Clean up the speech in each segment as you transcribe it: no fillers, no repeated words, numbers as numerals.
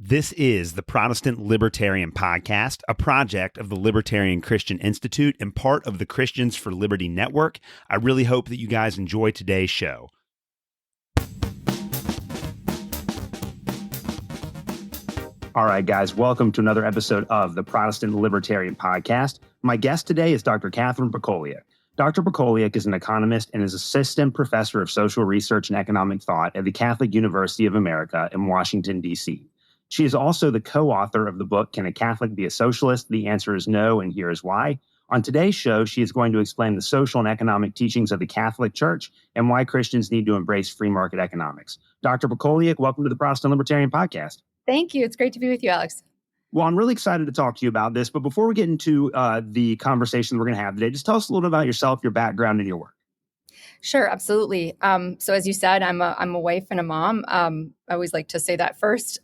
This is the Protestant Libertarian Podcast, a project of the Libertarian Christian Institute and part of the Christians for Liberty Network. I really hope that you guys enjoy today's show. All right, guys, welcome to another episode of the Protestant Libertarian Podcast. My guest today is Dr. Catherine Pakaluk. Dr. Pakaluk is an economist and is assistant professor of social research and economic thought at the Catholic University of America in Washington, D.C. She is also the co-author of the book, Can a Catholic Be a Socialist? The Answer is No, and Here is Why. On today's show, she is going to explain the social and economic teachings of the Catholic Church and why Christians need to embrace free market economics. Dr. Pakaluk, welcome to the Protestant Libertarian Podcast. Thank you. It's great to be with you, Alex. Well, I'm really excited to talk to you about this, but before we get into the conversation we're going to have today, just tell us a little bit about yourself, your background, and your work. Sure, absolutely. So as you said, I'm a wife and a mom. I always like to say that first.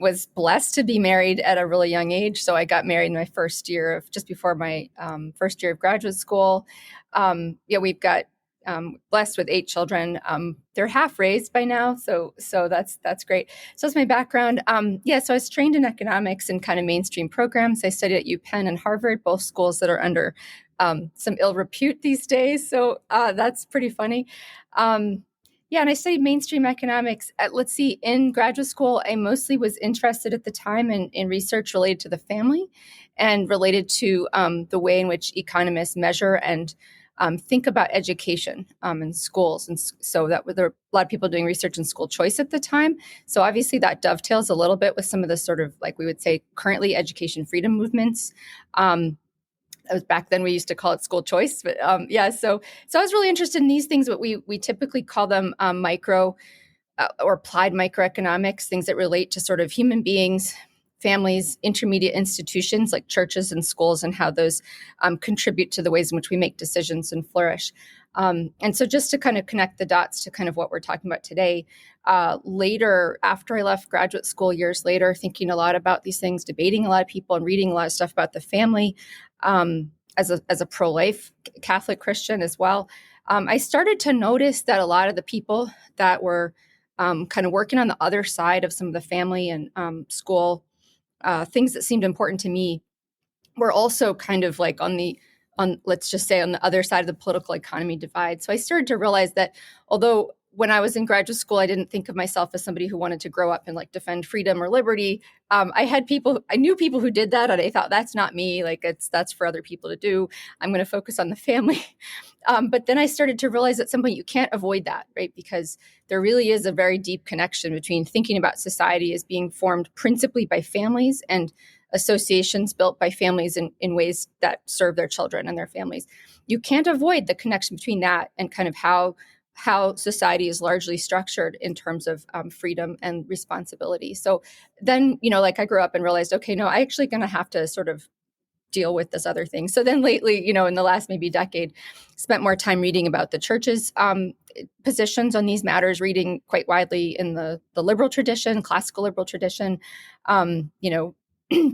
Was blessed to be married at a really young age. So I got married in my first year of, just before my first year of graduate school. We've got blessed with 8 children. They're half raised by now. So that's great. So that's my background. So I was trained in economics and kind of mainstream programs. I studied at UPenn and Harvard, both schools that are under some ill repute these days. So that's pretty funny. And I studied mainstream economics in graduate school. I mostly was interested at the time in research related to the family and related to the way in which economists measure and think about education in schools. And so there were a lot of people doing research in school choice at the time. So obviously that dovetails a little bit with some of the sort of, like we would say, currently education freedom movements. That was back then, we used to call it school choice. But so I was really interested in these things, but we typically call them micro or applied microeconomics, things that relate to sort of human beings, families, intermediate institutions like churches and schools, and how those contribute to the ways in which we make decisions and flourish. And so just to kind of connect the dots to kind of what we're talking about today, later, after I left graduate school years later, thinking a lot about these things, debating a lot of people and reading a lot of stuff about the family, as a pro-life Catholic Christian as well, I started to notice that a lot of the people that were kind of working on the other side of some of the family and school things that seemed important to me were also kind of like let's just say on the other side of the political economy divide. So I started to realize that although when I was in graduate school, I didn't think of myself as somebody who wanted to grow up and like defend freedom or liberty. I knew people who did that, and I thought, that's not me. Like that's for other people to do. I'm going to focus on the family. But then I started to realize at some point you can't avoid that, right? Because there really is a very deep connection between thinking about society as being formed principally by families and associations built by families in ways that serve their children and their families. You can't avoid the connection between that and kind of how society is largely structured in terms of freedom and responsibility. So then, I grew up and realized, okay, no, I actually going to have to sort of deal with this other thing. So then lately, in the last maybe decade, spent more time reading about the church's positions on these matters, reading quite widely in the liberal tradition, classical liberal tradition,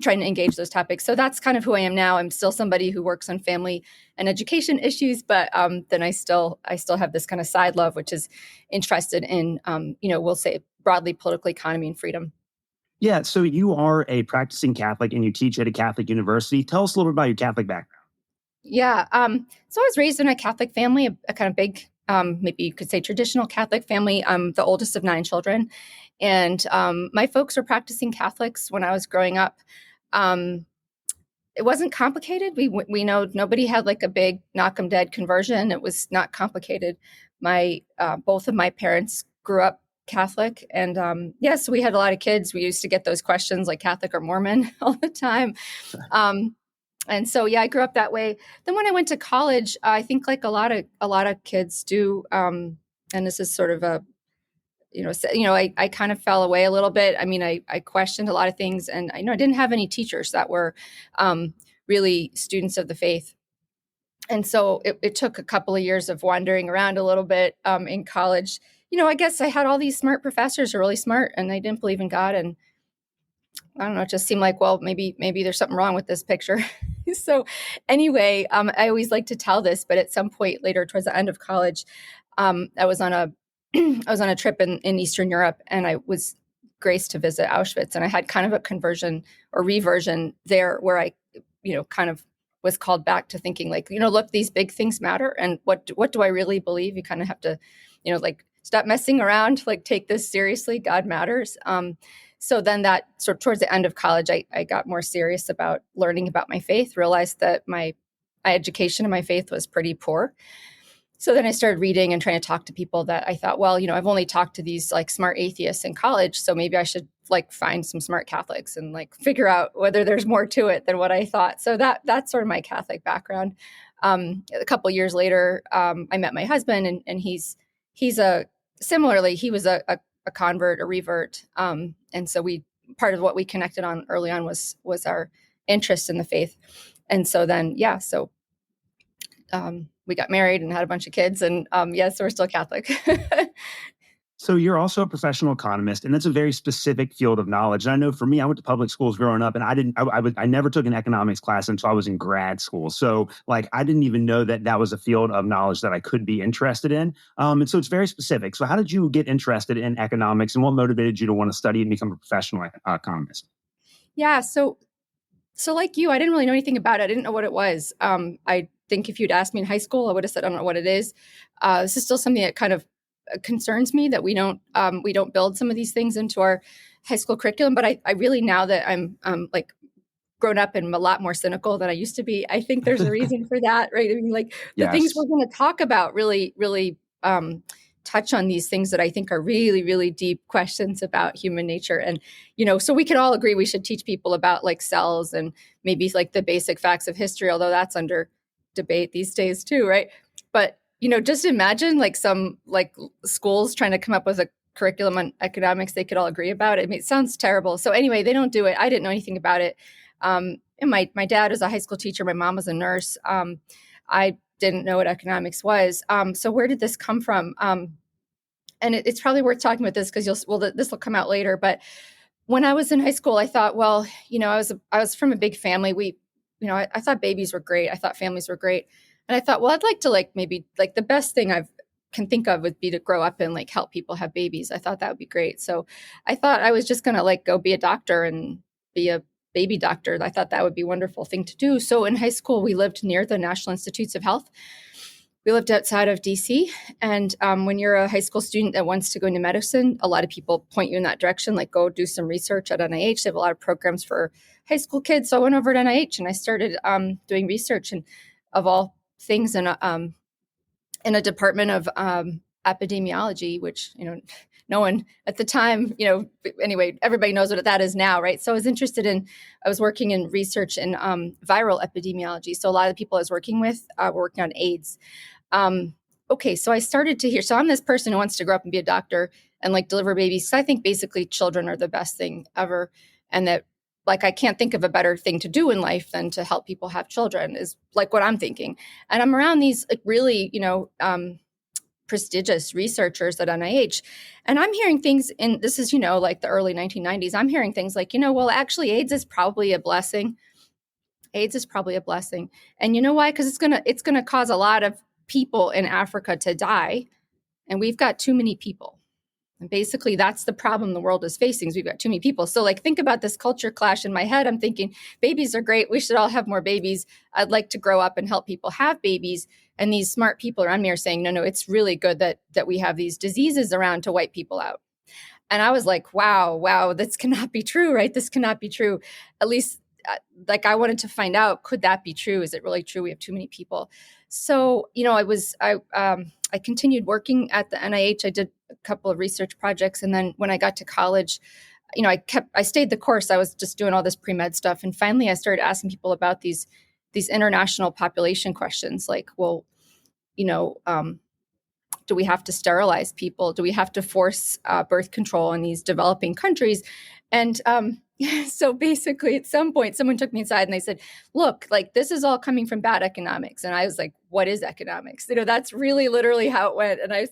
trying to engage those topics. So that's kind of who I am now. I'm still somebody who works on family and education issues, but then I still have this kind of side love, which is interested in, we'll say broadly political economy and freedom. Yeah, so you are a practicing Catholic and you teach at a Catholic university. Tell us a little bit about your Catholic background. Yeah, so I was raised in a Catholic family, a kind of big, maybe you could say traditional Catholic family. I'm the oldest of 9 children. And my folks were practicing Catholics when I was growing up. It wasn't complicated. We know nobody had like a big knock 'em dead conversion. It was not complicated. Both of my parents grew up Catholic, and so we had a lot of kids. We used to get those questions like Catholic or Mormon all the time. And so I grew up that way. Then when I went to college, I think like a lot of kids do, and this is sort of I kind of fell away a little bit. I mean, I questioned a lot of things, and I didn't have any teachers that were really students of the faith. And so it took a couple of years of wandering around a little bit in college. I guess I had all these smart professors who were really smart, and they didn't believe in God. And I don't know, it just seemed like, well, maybe there's something wrong with this picture. So anyway, I always like to tell this, but at some point later, towards the end of college, I was on a trip in Eastern Europe, and I was grace to visit Auschwitz, and I had kind of a conversion or reversion there where I, kind of was called back to thinking like, look, these big things matter. And what do I really believe? You kind of have to, like stop messing around, like take this seriously. God matters. So then that sort of towards the end of college, I got more serious about learning about my faith, realized that my education and my faith was pretty poor. So then I started reading and trying to talk to people that I thought, well, I've only talked to these like smart atheists in college, so maybe I should like find some smart Catholics and like figure out whether there's more to it than what I thought. So that's sort of my Catholic background. A couple of years later, I met my husband, and he was a convert, a revert, and so part of what we connected on early on was our interest in the faith, and so then we got married and had a bunch of kids, and so we're still Catholic. So you're also a professional economist, and that's a very specific field of knowledge. And I know for me, I went to public schools growing up, and I never took an economics class until I was in grad school. So like, I didn't even know that was a field of knowledge that I could be interested in. And so it's very specific. So how did you get interested in economics, and what motivated you to want to study and become a professional economist? Yeah. So like you, I didn't really know anything about it. I didn't know what it was. I think if you'd asked me in high school, I would have said, I don't know what it is. This is still something that kind of concerns me, that we don't build some of these things into our high school curriculum. But I really, now that I'm like grown up and a lot more cynical than I used to be, I think there's a reason for that, right? I mean, like the things we're going to talk about really, really touch on these things that I think are really, really deep questions about human nature. And, so we can all agree we should teach people about like cells and maybe like the basic facts of history, although that's under debate these days too, right? But just imagine like some like schools trying to come up with a curriculum on economics they could all agree about. I mean, it sounds terrible. So anyway, they don't do it. I didn't know anything about it. And my dad was a high school teacher. My mom was a nurse. I didn't know what economics was. So where did this come from? And it's probably worth talking about this because this will come out later. But when I was in high school, I thought, well, I was from a big family. I thought babies were great. I thought families were great. And I thought, well, I'd like to maybe the best thing I can think of would be to grow up and help people have babies. I thought that would be great. So I thought I was just going to go be a doctor and be a baby doctor. I thought that would be a wonderful thing to do. So in high school, we lived near the National Institutes of Health. We lived outside of DC. And when you're a high school student that wants to go into medicine, a lot of people point you in that direction, like go do some research at NIH. They have a lot of programs for high school kids. So I went over to NIH and I started doing research, and of all things in a department of epidemiology, which, no one at the time, anyway, everybody knows what that is now, right? So I was working in research in viral epidemiology. So a lot of the people I was working with were working on AIDS. Okay, so I started to hear, so I'm this person who wants to grow up and be a doctor and deliver babies. So I think basically children are the best thing ever. And that I can't think of a better thing to do in life than to help people have children, is what I'm thinking. And I'm around these really, prestigious researchers at NIH. And I'm hearing things this is, the early 1990s. I'm hearing things well, actually AIDS is probably a blessing. AIDS is probably a blessing. And you know why? Because it's gonna cause a lot of people in Africa to die. And we've got too many people. And basically, that's the problem the world is facing, is we've got too many people. So think about this culture clash in my head. I'm thinking babies are great. We should all have more babies. I'd like to grow up and help people have babies. And these smart people around me are saying, no, it's really good that we have these diseases around to wipe people out. And I was like, wow, this cannot be true, right? This cannot be true. At least I wanted to find out, could that be true? Is it really true? We have too many people. So, I continued working at the NIH. I did a couple of research projects. And then when I got to college, I stayed the course. I was just doing all this pre-med stuff. And finally, I started asking people about these international population questions, do we have to sterilize people? Do we have to force birth control in these developing countries? And so basically, at some point, someone took me inside and they said, look, this is all coming from bad economics. And I was like, what is economics? That's really literally how it went. And I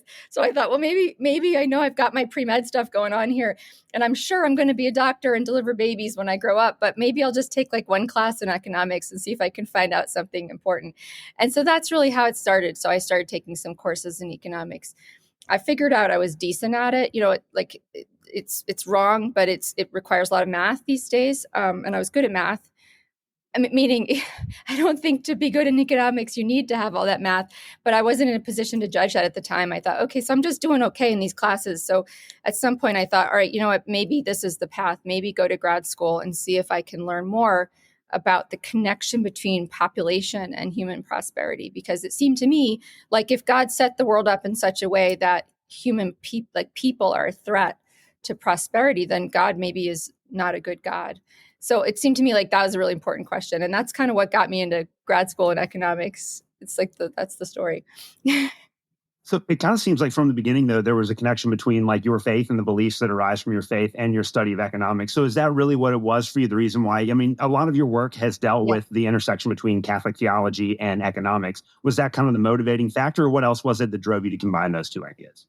thought, well, maybe I know I've got my pre-med stuff going on here. And I'm sure I'm going to be a doctor and deliver babies when I grow up. But maybe I'll just take one class in economics and see if I can find out something important. And so that's really how it started. So I started taking some courses in economics. I figured out I was decent at it. it's wrong, but it requires a lot of math these days. And I was good at math. I mean, meaning, I don't think to be good in economics, you need to have all that math, but I wasn't in a position to judge that at the time. I thought, okay, so I'm just doing okay in these classes. So at some point I thought, all right, you know what, maybe this is the path, maybe go to grad school and see if I can learn more about the connection between population and human prosperity. Because it seemed to me like if God set the world up in such a way that people are a threat to prosperity, then God maybe is not a good God. So it seemed to me like that was a really important question. And that's kind of what got me into grad school in economics. It's like that's the story. So it kind of seems like from the beginning, though, there was a connection between like your faith and the beliefs that arise from your faith and your study of economics. So is that really what it was for you? The reason why, I mean, a lot of your work has dealt with the intersection between Catholic theology and economics. Was that kind of the motivating factor, or what else was it that drove you to combine those two ideas?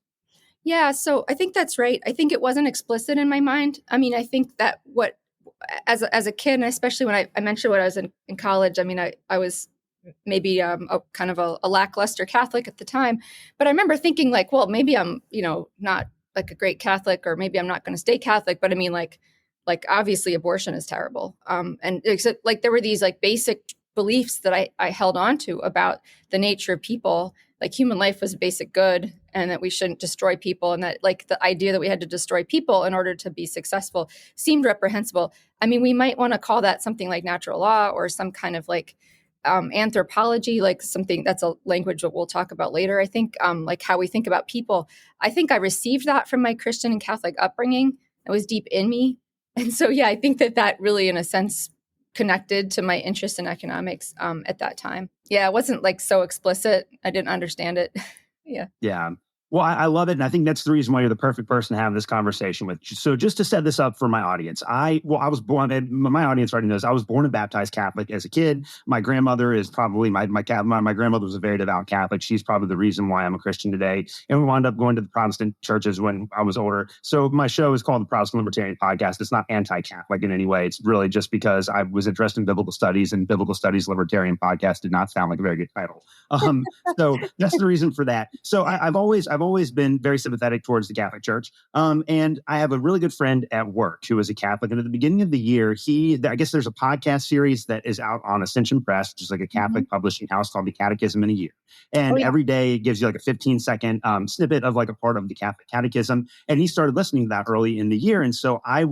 Yeah, so I think that's right. I think it wasn't explicit in my mind. I mean, I think that as a kid, and especially when I mentioned when I was in college, I mean, I was maybe a kind of a lackluster Catholic at the time, but I remember thinking like, well, maybe I'm, not like a great Catholic, or maybe I'm not going to stay Catholic, but I mean, like obviously abortion is terrible. And except like there were these like basic beliefs that I held on to about the nature of people, like human life was a basic good and that we shouldn't destroy people. And that like the idea that we had to destroy people in order to be successful seemed reprehensible. I mean, we might want to call that something like natural law or some kind of like anthropology, like something that's a language that we'll talk about later. I think like how we think about people. I think I received that from my Christian and Catholic upbringing. It was deep in me. And so, yeah, I think that really, in a sense, connected to my interest in economics at that time. Yeah, it wasn't like so explicit. I didn't understand it. Yeah. Yeah. Well, I love it. And I think that's the reason why you're the perfect person to have this conversation with. So just to set this up for my audience, I was born, and my audience already knows, I was born and baptized Catholic as a kid. My grandmother is probably, my grandmother was a very devout Catholic. She's probably the reason why I'm a Christian today. And we wound up going to the Protestant churches when I was older. So my show is called the Protestant Libertarian Podcast. It's not anti-Catholic in any way. It's really just because I was interested in biblical studies, and Biblical Studies Libertarian Podcast did not sound like a very good title. So that's the reason for that. So I've always been very sympathetic towards the Catholic Church. And I have a really good friend at work who is a Catholic. And at the beginning of the year, I guess there's a podcast series that is out on Ascension Press, which is like a Catholic publishing house, called the Catechism in a Year. And every day it gives you like a 15-second snippet of like a part of the Catholic Catechism. And he started listening to that early in the year. And so I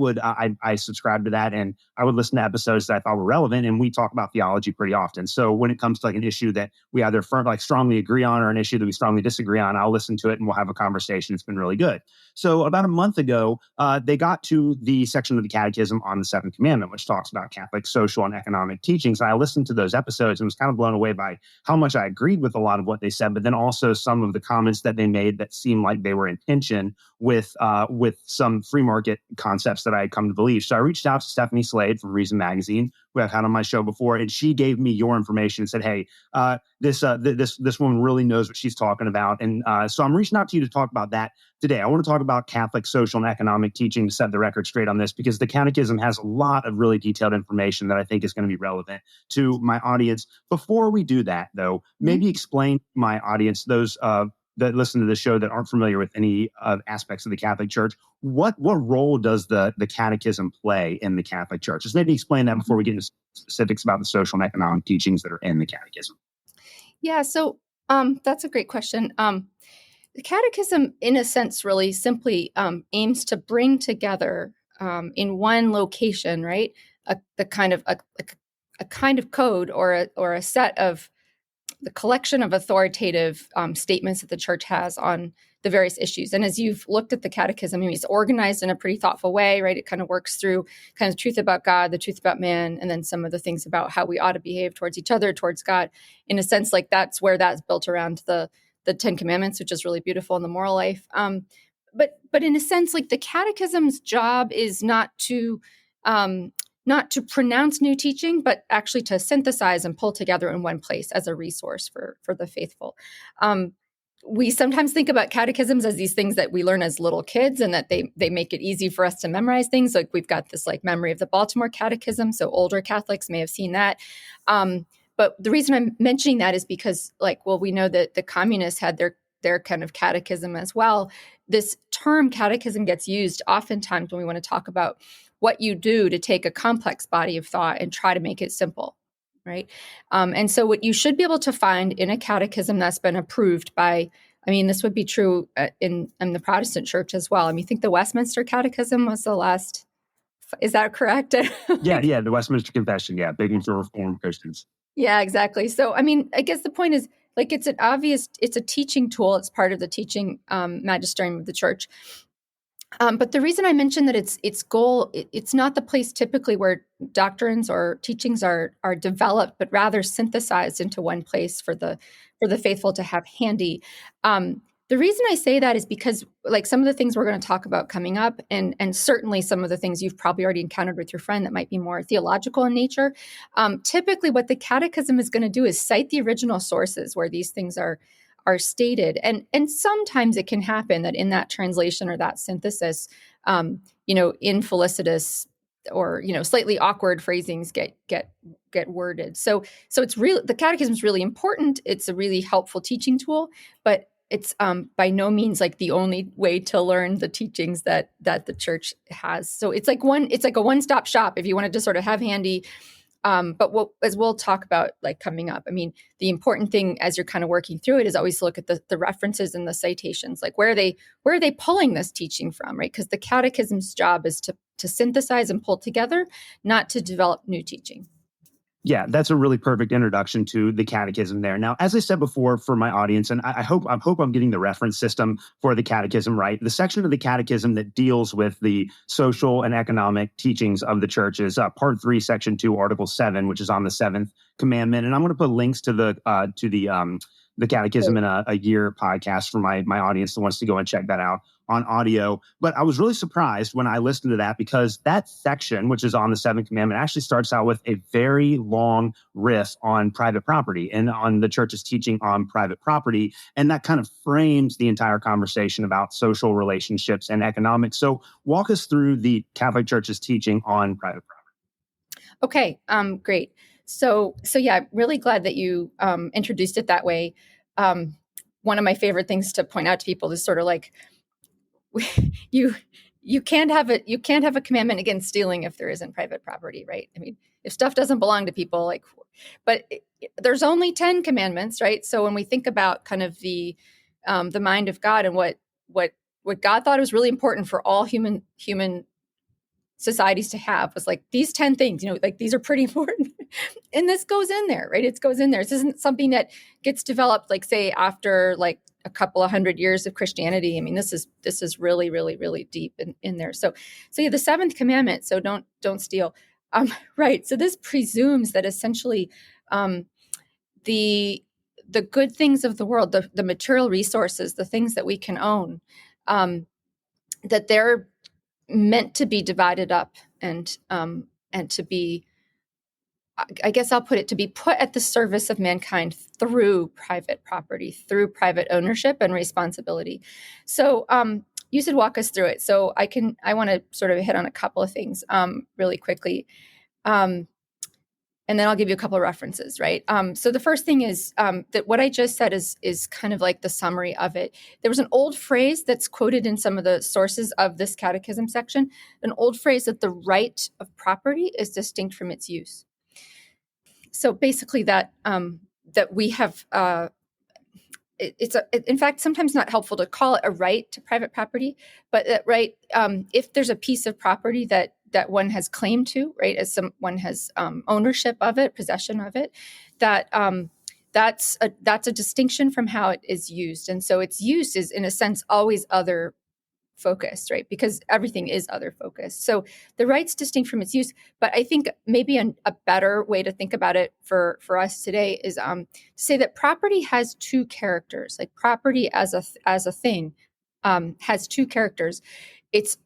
subscribed to that, and I would listen to episodes that I thought were relevant. And we talk about theology pretty often. So when it comes to like an issue that we either strongly agree on, or an issue that we strongly disagree on, I'll listen to it and we'll have a conversation. It's been really good. So about a month ago, they got to the section of the Catechism on the Seventh Commandment, which talks about Catholic social and economic teachings. And I listened to those episodes and was kind of blown away by how much I agreed with a lot of what they said, but then also some of the comments that they made that seemed like they were in tension with some free market concepts that I had come to believe. So I reached out to Stephanie Slade from Reason Magazine, who I've had on my show before, and she gave me your information and said, "Hey, this woman really knows what she's talking about." And so I'm reaching out to you to talk about that today. I want to talk about Catholic social and economic teaching to set the record straight on this, because the Catechism has a lot of really detailed information that I think is going to be relevant to my audience. Before we do that, though, maybe explain to my audience, those that listen to the show that aren't familiar with any aspects of the Catholic Church, what role does the Catechism play in the Catholic Church? Just maybe explain that before we get into specifics about the social and economic teachings that are in the Catechism. Yeah, so that's a great question. The Catechism, in a sense, really simply aims to bring together in one location, right, a kind of code, or a set of the collection of authoritative statements that the church has on the various issues. And as you've looked at the Catechism, I mean, it's organized in a pretty thoughtful way, right? It kind of works through kind of truth about God, the truth about man, and then some of the things about how we ought to behave towards each other, towards God. In a sense, like that's where that's built around the Ten Commandments, which is really beautiful in the moral life. But in a sense, like the Catechism's job is not to pronounce new teaching, but actually to synthesize and pull together in one place as a resource for the faithful. We sometimes think about catechisms as these things that we learn as little kids, and that they make it easy for us to memorize things. Like we've got this like memory of the Baltimore Catechism, so older Catholics may have seen that. But the reason I'm mentioning that is because, we know that the communists had their kind of catechism as well. This term catechism gets used oftentimes when we want to talk about what you do to take a complex body of thought and try to make it simple, right? And so what you should be able to find in a catechism that's been approved by, I mean, this would be true in the Protestant church as well. I mean, you think the Westminster Catechism was the last, is that correct? Yeah, the Westminster Confession, big for Reformed Christians. Yeah, exactly. So, I mean, I guess the point is, like, it's a teaching tool. It's part of the teaching magisterium of the church. But the reason I mentioned that its goal, it's not the place typically where doctrines or teachings are developed, but rather synthesized into one place for the faithful to have handy. The reason I say that is because, like, some of the things we're going to talk about coming up, and certainly some of the things you've probably already encountered with your friend that might be more theological in nature. Typically, what the Catechism is going to do is cite the original sources where these things are stated, and sometimes it can happen that in that translation or that synthesis, infelicitous or slightly awkward phrasings get worded. So it's real. The Catechism is really important. It's a really helpful teaching tool, but it's by no means like the only way to learn the teachings that the church has. So it's like a one-stop shop if you wanted to sort of have handy. But as we'll talk about, like, coming up, I mean, the important thing as you're kind of working through it is always to look at the references and the citations, like where are they pulling this teaching from, right? Because the Catechism's job is to synthesize and pull together, not to develop new teaching. Yeah, that's a really perfect introduction to the Catechism there. Now, as I said before for my audience, and I hope I'm getting the reference system for the Catechism right, the section of the Catechism that deals with the social and economic teachings of the church is Part 3, Section 2, Article 7, which is on the seventh commandment. And I'm going to put links to the Catechism in a year podcast for my audience that wants to go and check that out on audio. But I was really surprised when I listened to that, because that section, which is on the seventh commandment, actually starts out with a very long riff on private property and on the church's teaching on private property. And that kind of frames the entire conversation about social relationships and economics. So walk us through the Catholic Church's teaching on private property. Okay, great. So yeah, really glad that you introduced it that way. One of my favorite things to point out to people is sort of like, you can't have a commandment against stealing if there isn't private property, right? I mean, if stuff doesn't belong to people, but there's only 10 commandments, right? So when we think about kind of the mind of God and what God thought was really important for all human societies to have was like these 10 things, like these are pretty important. And this goes in there, right? It goes in there. This isn't something that gets developed, like, say, after like a couple of 100 years of Christianity. I mean, this is really, really, really deep in there. So yeah, the seventh commandment. So don't steal. Right. So this presumes that essentially the good things of the world, the material resources, the things that we can own, that they're meant to be divided up and to be, I guess I'll put it, to be put at the service of mankind through private property, through private ownership and responsibility. So you should walk us through it. So I want to sort of hit on a couple of things really quickly. And then I'll give you a couple of references, right? So the first thing is that what I just said is kind of like the summary of it. There was an old phrase that's quoted in some of the sources of this catechism section, an old phrase that the right of property is distinct from its use. So basically that we have, in fact, sometimes not helpful to call it a right to private property, but that right, if there's a piece of property that one has claim to, right, as someone has ownership of it, possession of it, that's a distinction from how it is used. And so its use is, in a sense, always other focused, right? Because everything is other focused. So the right's distinct from its use. But I think maybe a better way to think about it for us today is to say that property has two characters. Like property as a thing has two characters. It's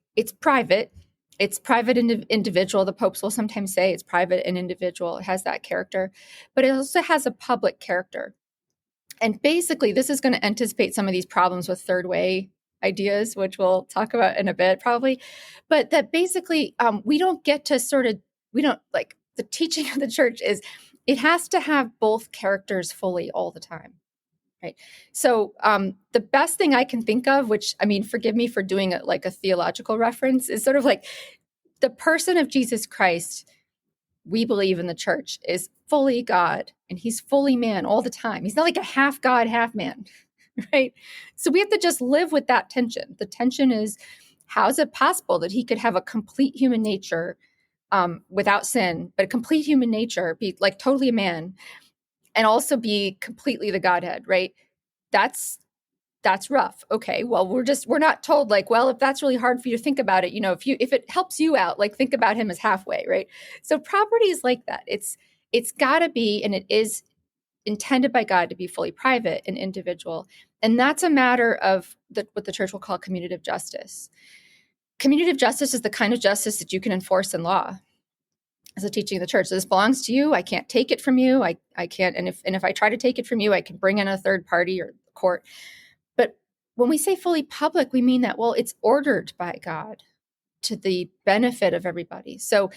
private. It's private and individual. The popes will sometimes say it's private and individual. It has that character, but it also has a public character. And basically, this is going to anticipate some of these problems with third way ideas, which we'll talk about in a bit probably. But that basically, we don't like, the teaching of the church is it has to have both characters fully all the time. Right. So the best thing I can think of, which, I mean, forgive me for doing it like a theological reference, is sort of like the person of Jesus Christ, we believe in the church, is fully God and he's fully man all the time. He's not like a half God, half man, right? So we have to just live with that tension. The tension is, how is it possible that he could have a complete human nature without sin, but a complete human nature, be like totally a man, and also be completely the Godhead, right? That's rough. Okay, well, we're not told like, well, if that's really hard for you to think about it, if it helps you out, like think about him as halfway, right? So property is like that. It's got to be, and it is intended by God to be fully private and individual, and that's a matter of what the church will call commutative justice. Commutative justice is the kind of justice that you can enforce in law as a teaching of the church. So this belongs to you. I can't take it from you. I can't, and if I try to take it from you, I can bring in a third party or court. But when we say fully public, we mean that, well, it's ordered by God to the benefit of everybody. So,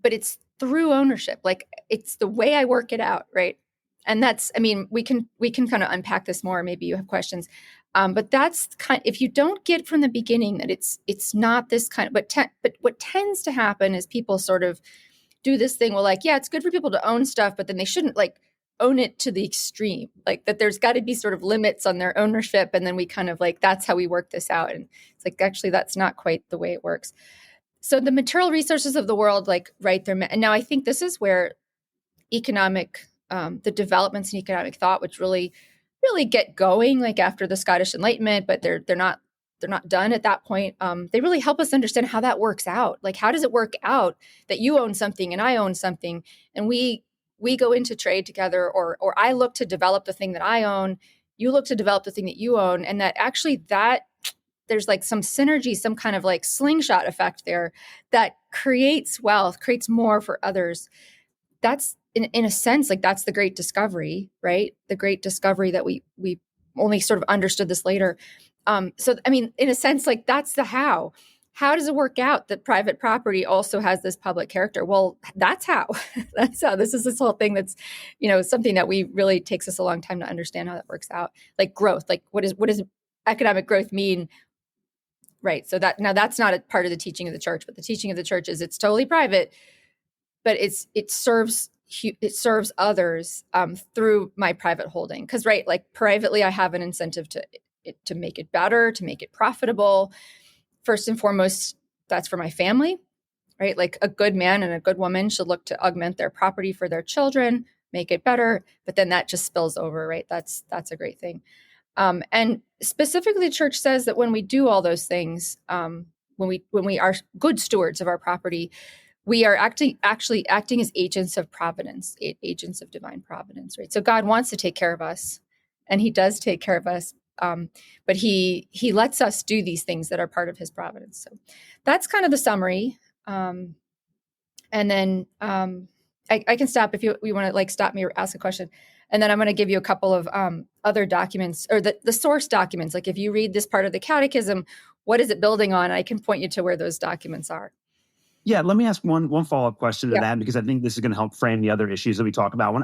but it's through ownership. Like, it's the way I work it out, right? And that's, I mean, we can kind of unpack this more. Maybe you have questions. But that's if you don't get from the beginning that it's not this kind of, but what tends to happen is people sort of do this thing. Well, like, yeah, it's good for people to own stuff, but then they shouldn't like own it to the extreme, like that there's got to be sort of limits on their ownership. And then we kind of like, that's how we work this out. And it's like, actually, that's not quite the way it works. So the material resources of the world, like, right there. And now I think this is where the developments in economic thought, which really get going, like after the Scottish Enlightenment, but they're not done at that point. They really help us understand how that works out. Like, how does it work out that you own something and I own something, and we go into trade together, or I look to develop the thing that I own, you look to develop the thing that you own, and that actually there's like some synergy, some kind of like slingshot effect there that creates wealth, creates more for others. That's in a sense, like that's the great discovery, right? The great discovery that we only sort of understood this later. So, I mean, in a sense, like that's the how. How does it work out that private property also has this public character? Well, that's how. That's how. This is this whole thing that's, something that we really takes us a long time to understand how that works out. Like growth, like what does economic growth mean? Right. So that's not a part of the teaching of the church, but the teaching of the church is it's totally private, but it serves others through my private holding. Because like privately, I have an incentive to make it better, to make it profitable. First and foremost, that's for my family, right? Like a good man and a good woman should look to augment their property for their children, make it better, but then that just spills over, right? That's a great thing. And specifically, the church says that when we do all those things, when we are good stewards of our property, we are actually acting as agents of providence, agents of divine providence, right? So God wants to take care of us, and he does take care of us. But he lets us do these things that are part of his providence. So that's kind of the summary. And then I can stop if you want to like stop me or ask a question. And then I'm going to give you a couple of other documents, or the source documents. Like if you read this part of the Catechism, what is it building on? I can point you to where those documents are. Yeah, let me ask one follow-up question to that, because I think this is going to help frame the other issues that we talk about. When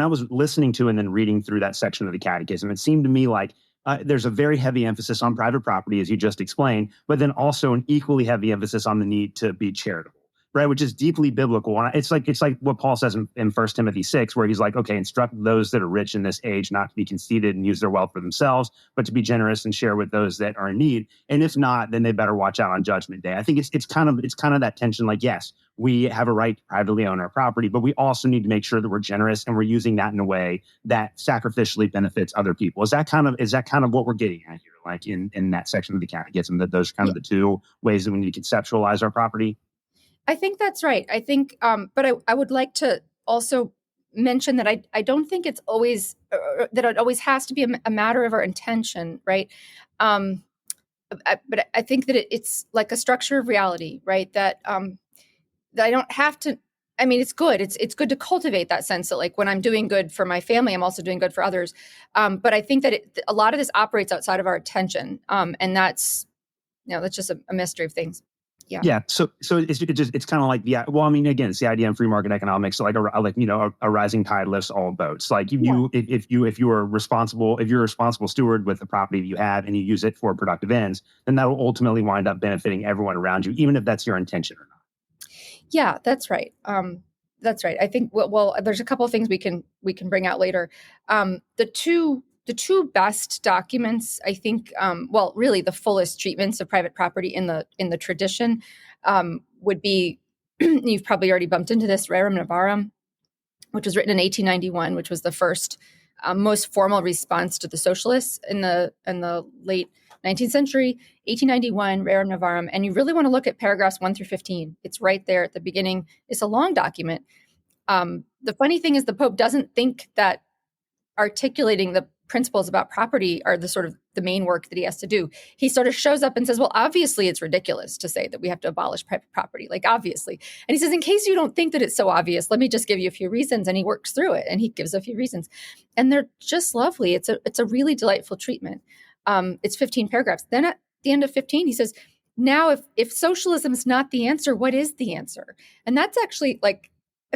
I was listening to and then reading through that section of the Catechism, it seemed to me like there's a very heavy emphasis on private property, as you just explained, but then also an equally heavy emphasis on the need to be charitable, right? Which is deeply biblical. And it's like what Paul says in 1 Timothy 6, where he's like, okay, instruct those that are rich in this age not to be conceited and use their wealth for themselves, but to be generous and share with those that are in need. And if not, then they better watch out on Judgment Day. I think it's kind of that tension. Like, yes, we have a right to privately own our property, but we also need to make sure that we're generous and we're using that in a way that sacrificially benefits other people. Is that kind of what we're getting at here, like in that section of the Catechism, that those are kind of the two ways that we need to conceptualize our property? I think that's right. I think, but I would like to also mention that I don't think it's always that it always has to be a matter of our intention, right? But I think that it's like a structure of reality, right? That that I don't have to. I mean, it's good. It's good to cultivate that sense that, like, when I'm doing good for my family, I'm also doing good for others. But I think that a lot of this operates outside of our attention, and that's just a mystery of things. Yeah. Yeah, so it's kind of like well, I mean, again, it's the idea in free market economics. So like a rising tide lifts all boats. Like Yeah. if you are responsible, if you're a responsible steward with the property that you have and you use it for productive ends, then that will ultimately wind up benefiting everyone around you, even if that's your intention or not. Yeah, that's right. That's right. I think well, there's a couple of things we can bring out later. The two best documents, I think, well, really the fullest treatments of private property in the tradition would be you've probably already bumped into this Rerum Novarum, which was written in 1891, which was the first most formal response to the socialists in the late 19th century. 1891, Rerum Novarum, and you really want to look at paragraphs 1 through 15. It's right there at the beginning. It's a long document. The funny thing is, the Pope doesn't think that articulating the principles about property are the sort of the main work that he has to do. He sort of shows up and says, well, obviously it's ridiculous to say that we have to abolish private property, like obviously. And he says, in case you don't think that it's so obvious, let me just give you a few reasons. And he works through it and he gives a few reasons. And they're just lovely. It's a really delightful treatment. It's 15 paragraphs. Then at the end of 15, he says, now if socialism is not the answer, what is the answer? And that's actually like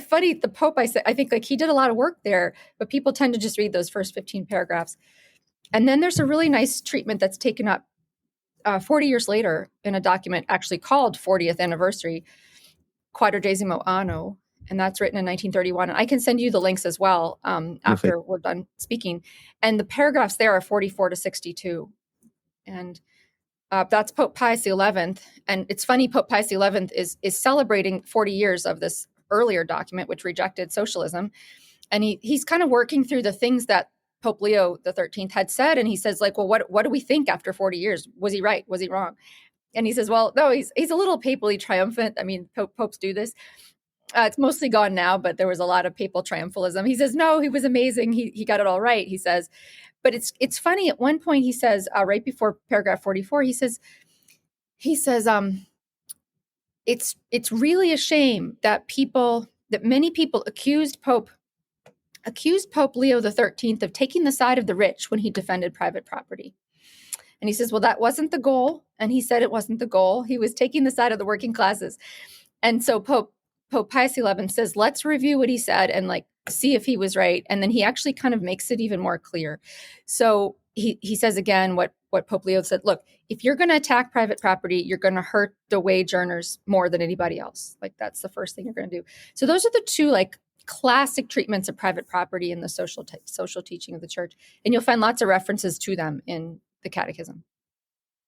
funny. The Pope, I think like he did a lot of work there, but people tend to just read those first 15 paragraphs. And then there's a really nice treatment that's taken up 40 years later in a document actually called 40th Anniversary, Quadragesimo Anno, and that's written in 1931. And I can send you the links as well after we're done speaking. And the paragraphs there are 44 to 62. And that's Pope Pius XI. And it's funny, Pope Pius XI is celebrating 40 years of this earlier document, which rejected socialism. And he's kind of working through the things that Pope Leo XIII had said. And he says, like, well, what do we think after 40 years? Was he right? Was he wrong? And he says, well, no, he's a little papally triumphant. I mean, popes do this. It's mostly gone now, but there was a lot of papal triumphalism. He says, no, he was amazing. He got it all right, he says. But it's funny. At one point, he says, right before paragraph 44, he says, it's really a shame that many people accused Pope Leo XIII of taking the side of the rich when he defended private property. And he says, well, that wasn't the goal. And he said it wasn't the goal. He was taking the side of the working classes. And so Pope Pius XI says, let's review what he said and like see if he was right. And then he actually kind of makes it even more clear. So he says again what Pope Leo said, look, if you're going to attack private property, you're going to hurt the wage earners more than anybody else. Like that's the first thing you're going to do. So those are the two like classic treatments of private property in the social teaching of the church. And you'll find lots of references to them in the Catechism.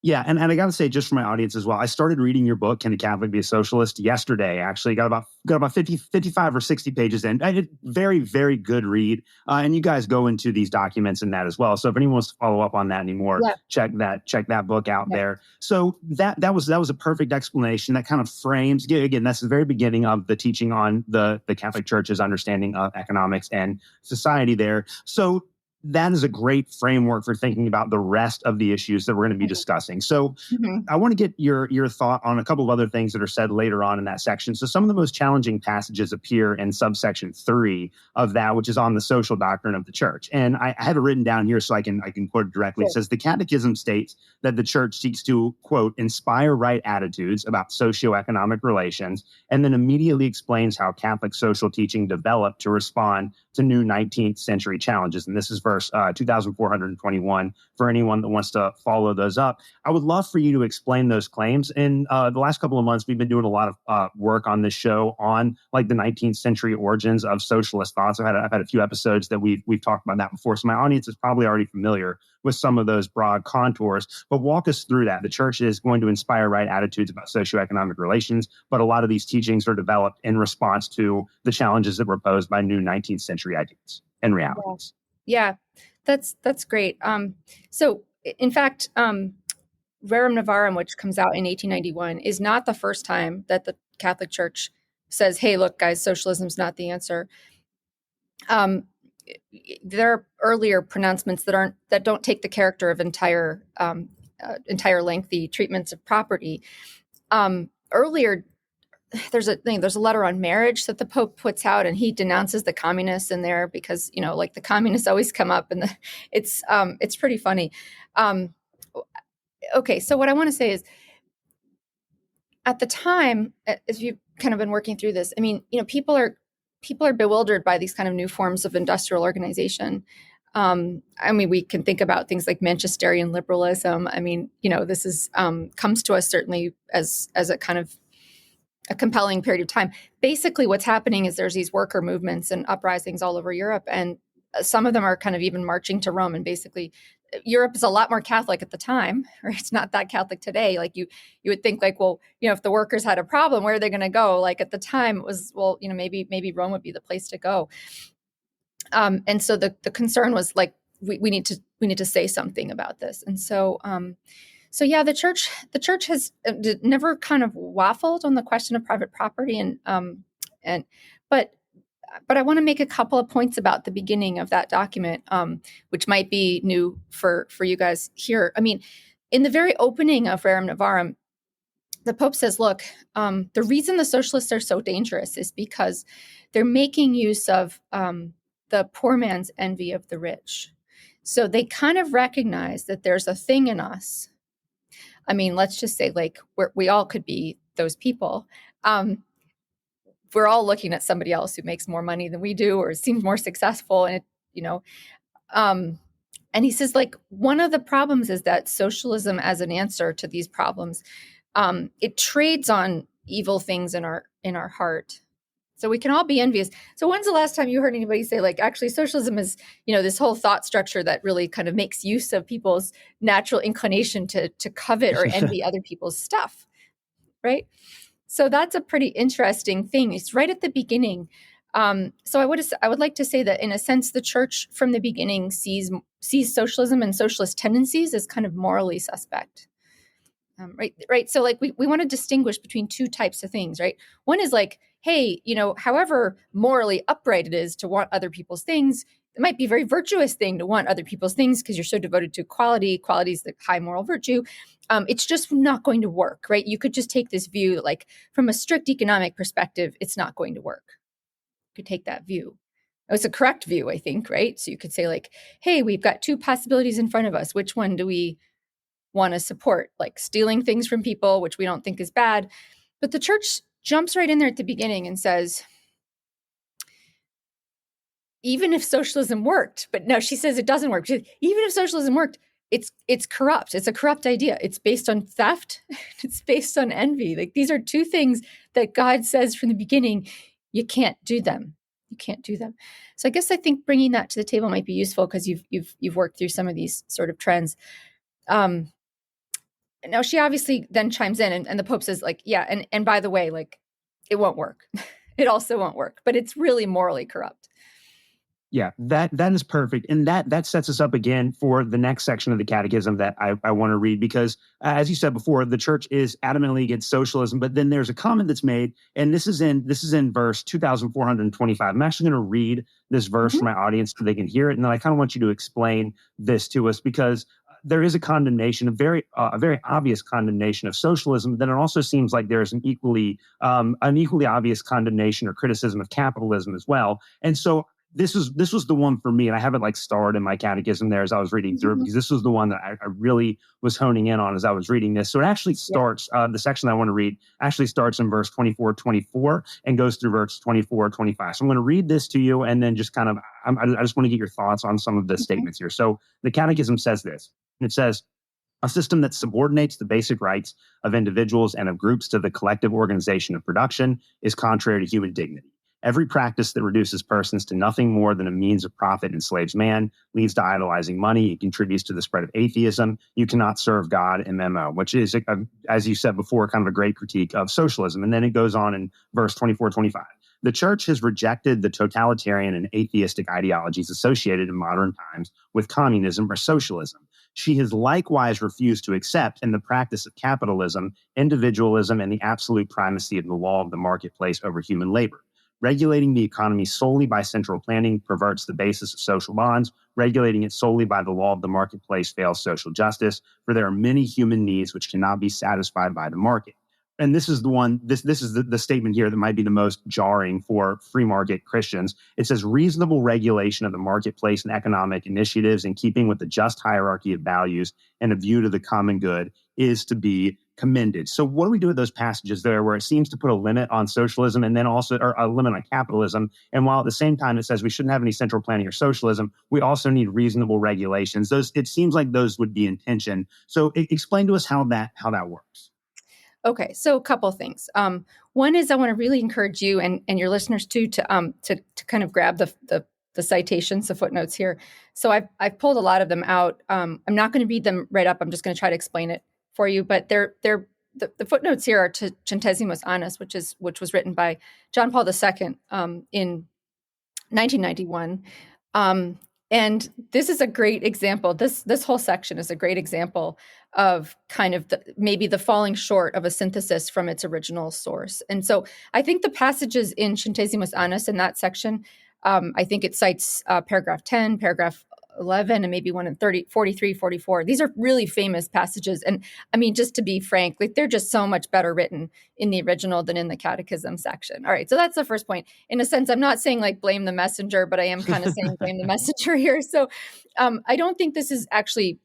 Yeah, and I got to say, just for my audience as well, I started reading your book, Can a Catholic Be a Socialist, yesterday. Actually, got about 50, 55 or 60 pages in. I did very, very good read. And you guys go into these documents in that as well. So if anyone wants to follow up on that anymore, check that book out there. So that was a perfect explanation that kind of frames, again, that's the very beginning of the teaching on the Catholic Church's understanding of economics and society there. So that is a great framework for thinking about the rest of the issues that we're going to be discussing. So I want to get your thought on a couple of other things that are said later on in that section. So some of the most challenging passages appear in subsection 3 of that, which is on the social doctrine of the church. And I have it written down here so I can quote it directly. It says, the Catechism states that the church seeks to, quote, inspire right attitudes about socioeconomic relations, and then immediately explains how Catholic social teaching developed to respond to new 19th century challenges. And this is verse 2421 for anyone that wants to follow those up. I would love for you to explain those claims. In the last couple of months, we've been doing a lot of work on this show on like the 19th century origins of socialist thoughts. I've had a few episodes that we've talked about that before. So my audience is probably already familiar with some of those broad contours, but walk us through that. The church is going to inspire right attitudes about socioeconomic relations, but a lot of these teachings are developed in response to the challenges that were posed by new 19th century ideas and realities. Yeah, that's great. So in fact, Rerum Novarum, which comes out in 1891, is not the first time that the Catholic Church says, hey, look, guys, socialism's not the answer. There are earlier pronouncements that don't take the character of entire lengthy treatments of property. Earlier, there's a letter on marriage that the Pope puts out, and he denounces the communists in there because like the communists always come up, and it's pretty funny. Okay, so what I want to say is, at the time, as you've kind of been working through this, I mean, people are bewildered by these kind of new forms of industrial organization. I mean, we can think about things like Manchesterian liberalism. I mean, this is comes to us certainly as a kind of a compelling period of time. Basically, what's happening is there's these worker movements and uprisings all over Europe, and some of them are kind of even marching to Rome. And basically, Europe is a lot more Catholic at the time, right? It's not that Catholic today. Like you would think, like, well, if the workers had a problem, where are they going to go? Like at the time, it was, well, maybe Rome would be the place to go. And so the concern was like, we need to say something about this. And so yeah, the church has never kind of waffled on the question of private property, but I want to make a couple of points about the beginning of that document, which might be new for you guys here. I mean, in the very opening of Rerum Novarum, the Pope says, look, the reason the socialists are so dangerous is because they're making use of the poor man's envy of the rich. So they kind of recognize that there's a thing in us. I mean, let's just say, like, we all could be those people. We're all looking at somebody else who makes more money than we do or seems more successful. And, and he says, like, one of the problems is that socialism as an answer to these problems, it trades on evil things in our heart. So we can all be envious. So when's the last time you heard anybody say, like, actually socialism is, this whole thought structure that really kind of makes use of people's natural inclination to covet or envy other people's stuff, right? So that's a pretty interesting thing. It's right at the beginning. So I would like to say that in a sense, the church from the beginning sees socialism and socialist tendencies as kind of morally suspect. Right. So like we want to distinguish between two types of things, right? One is like, hey, however morally upright it is to want other people's things, it might be a very virtuous thing to want other people's things because you're so devoted to equality. Equality is the high moral virtue. It's just not going to work, right? You could just take this view, like from a strict economic perspective, it's not going to work. You could take that view. It's a correct view, I think, right? So you could say like, hey, we've got two possibilities in front of us. Which one do we want to support? Like stealing things from people, which we don't think is bad. But the church jumps right in there at the beginning and says, even if socialism worked, but no, she says it doesn't work. She says, even if socialism worked, it's corrupt. It's a corrupt idea. It's based on theft. It's based on envy. Like these are two things that God says from the beginning, you can't do them. You can't do them. So I think bringing that to the table might be useful because you've worked through some of these sort of trends. Now she obviously then chimes in and the Pope says like, yeah, and by the way, like it won't work. It also won't work, but it's really morally corrupt. Yeah, that is perfect. And that sets us up again for the next section of the catechism that I want to read, because as you said before, the church is adamantly against socialism. But then there's a comment that's made, and this is in verse 2425. I'm actually going to read this verse for my audience so they can hear it. And then I kind of want you to explain this to us, because there is a condemnation, a very obvious condemnation of socialism. Then it also seems like there's an equally obvious condemnation or criticism of capitalism as well. And so this was the one for me, and I have it like starred in my catechism there as I was reading through, because this was the one that I really was honing in on as I was reading this. So it actually starts, the section I want to read actually starts in verse 24 and goes through verse 24-25. So I'm going to read this to you, and then just kind of, I just want to get your thoughts on some of the statements here. So the catechism says this, and it says, a system that subordinates the basic rights of individuals and of groups to the collective organization of production is contrary to human dignity. Every practice that reduces persons to nothing more than a means of profit enslaves man, leads to idolizing money, it contributes to the spread of atheism. You cannot serve God, MMO, which is, as you said before, kind of a great critique of socialism. And then it goes on in verse 24-25. The church has rejected the totalitarian and atheistic ideologies associated in modern times with communism or socialism. She has likewise refused to accept, in the practice of capitalism, individualism and the absolute primacy of the law of the marketplace over human labor. Regulating the economy solely by central planning perverts the basis of social bonds. Regulating it solely by the law of the marketplace fails social justice, for there are many human needs which cannot be satisfied by the market. And this is the one, this is the statement here that might be the most jarring for free market Christians. It says reasonable regulation of the marketplace and economic initiatives in keeping with the just hierarchy of values and a view to the common good is to be commended. So what do we do with those passages there where it seems to put a limit on socialism and then also or a limit on capitalism? And while at the same time it says we shouldn't have any central planning or socialism, we also need reasonable regulations. Those, it seems like those would be in tension. So explain to us how that works. Okay, so a couple of things. One is I want to really encourage you and your listeners too to kind of grab the citations, the footnotes here. So I've pulled a lot of them out. I'm not going to read them right up. I'm just going to try to explain it for you. But the footnotes here are to Centesimus Annus, which was written by John Paul II in 1991. And this is a great example. This whole section is a great example of kind of maybe the falling short of a synthesis from its original source. And so I think the passages in Centesimus Annus in that section, I think it cites paragraph 10, paragraph 11, and maybe one in 43, 44. These are really famous passages. And I mean, just to be frank, like they're just so much better written in the original than in the catechism section. All right. So that's the first point. In a sense, I'm not saying like blame the messenger, but I am kind of saying blame the messenger here. So I don't think this is actually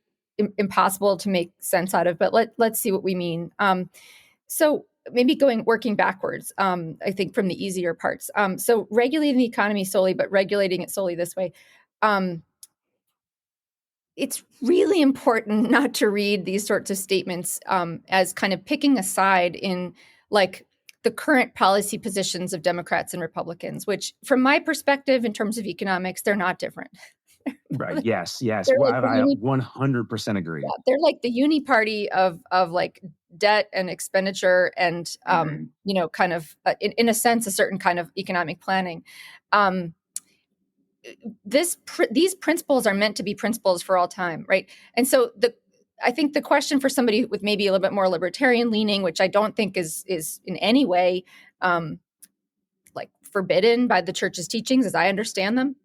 impossible to make sense out of, but let's see what we mean. So maybe working backwards, I think from the easier parts. So regulating the economy solely, but regulating it solely this way. It's really important not to read these sorts of statements as kind of picking a side in like the current policy positions of Democrats and Republicans, which from my perspective, in terms of economics, they're not different. Right. Yes. Well, like I 100% agree. Yeah, they're like the uni party of like debt and expenditure and, kind of in a sense, a certain kind of economic planning. These principles are meant to be principles for all time, right? And so I think the question for somebody with maybe a little bit more libertarian leaning, which I don't think is in any way like forbidden by the church's teachings as I understand them,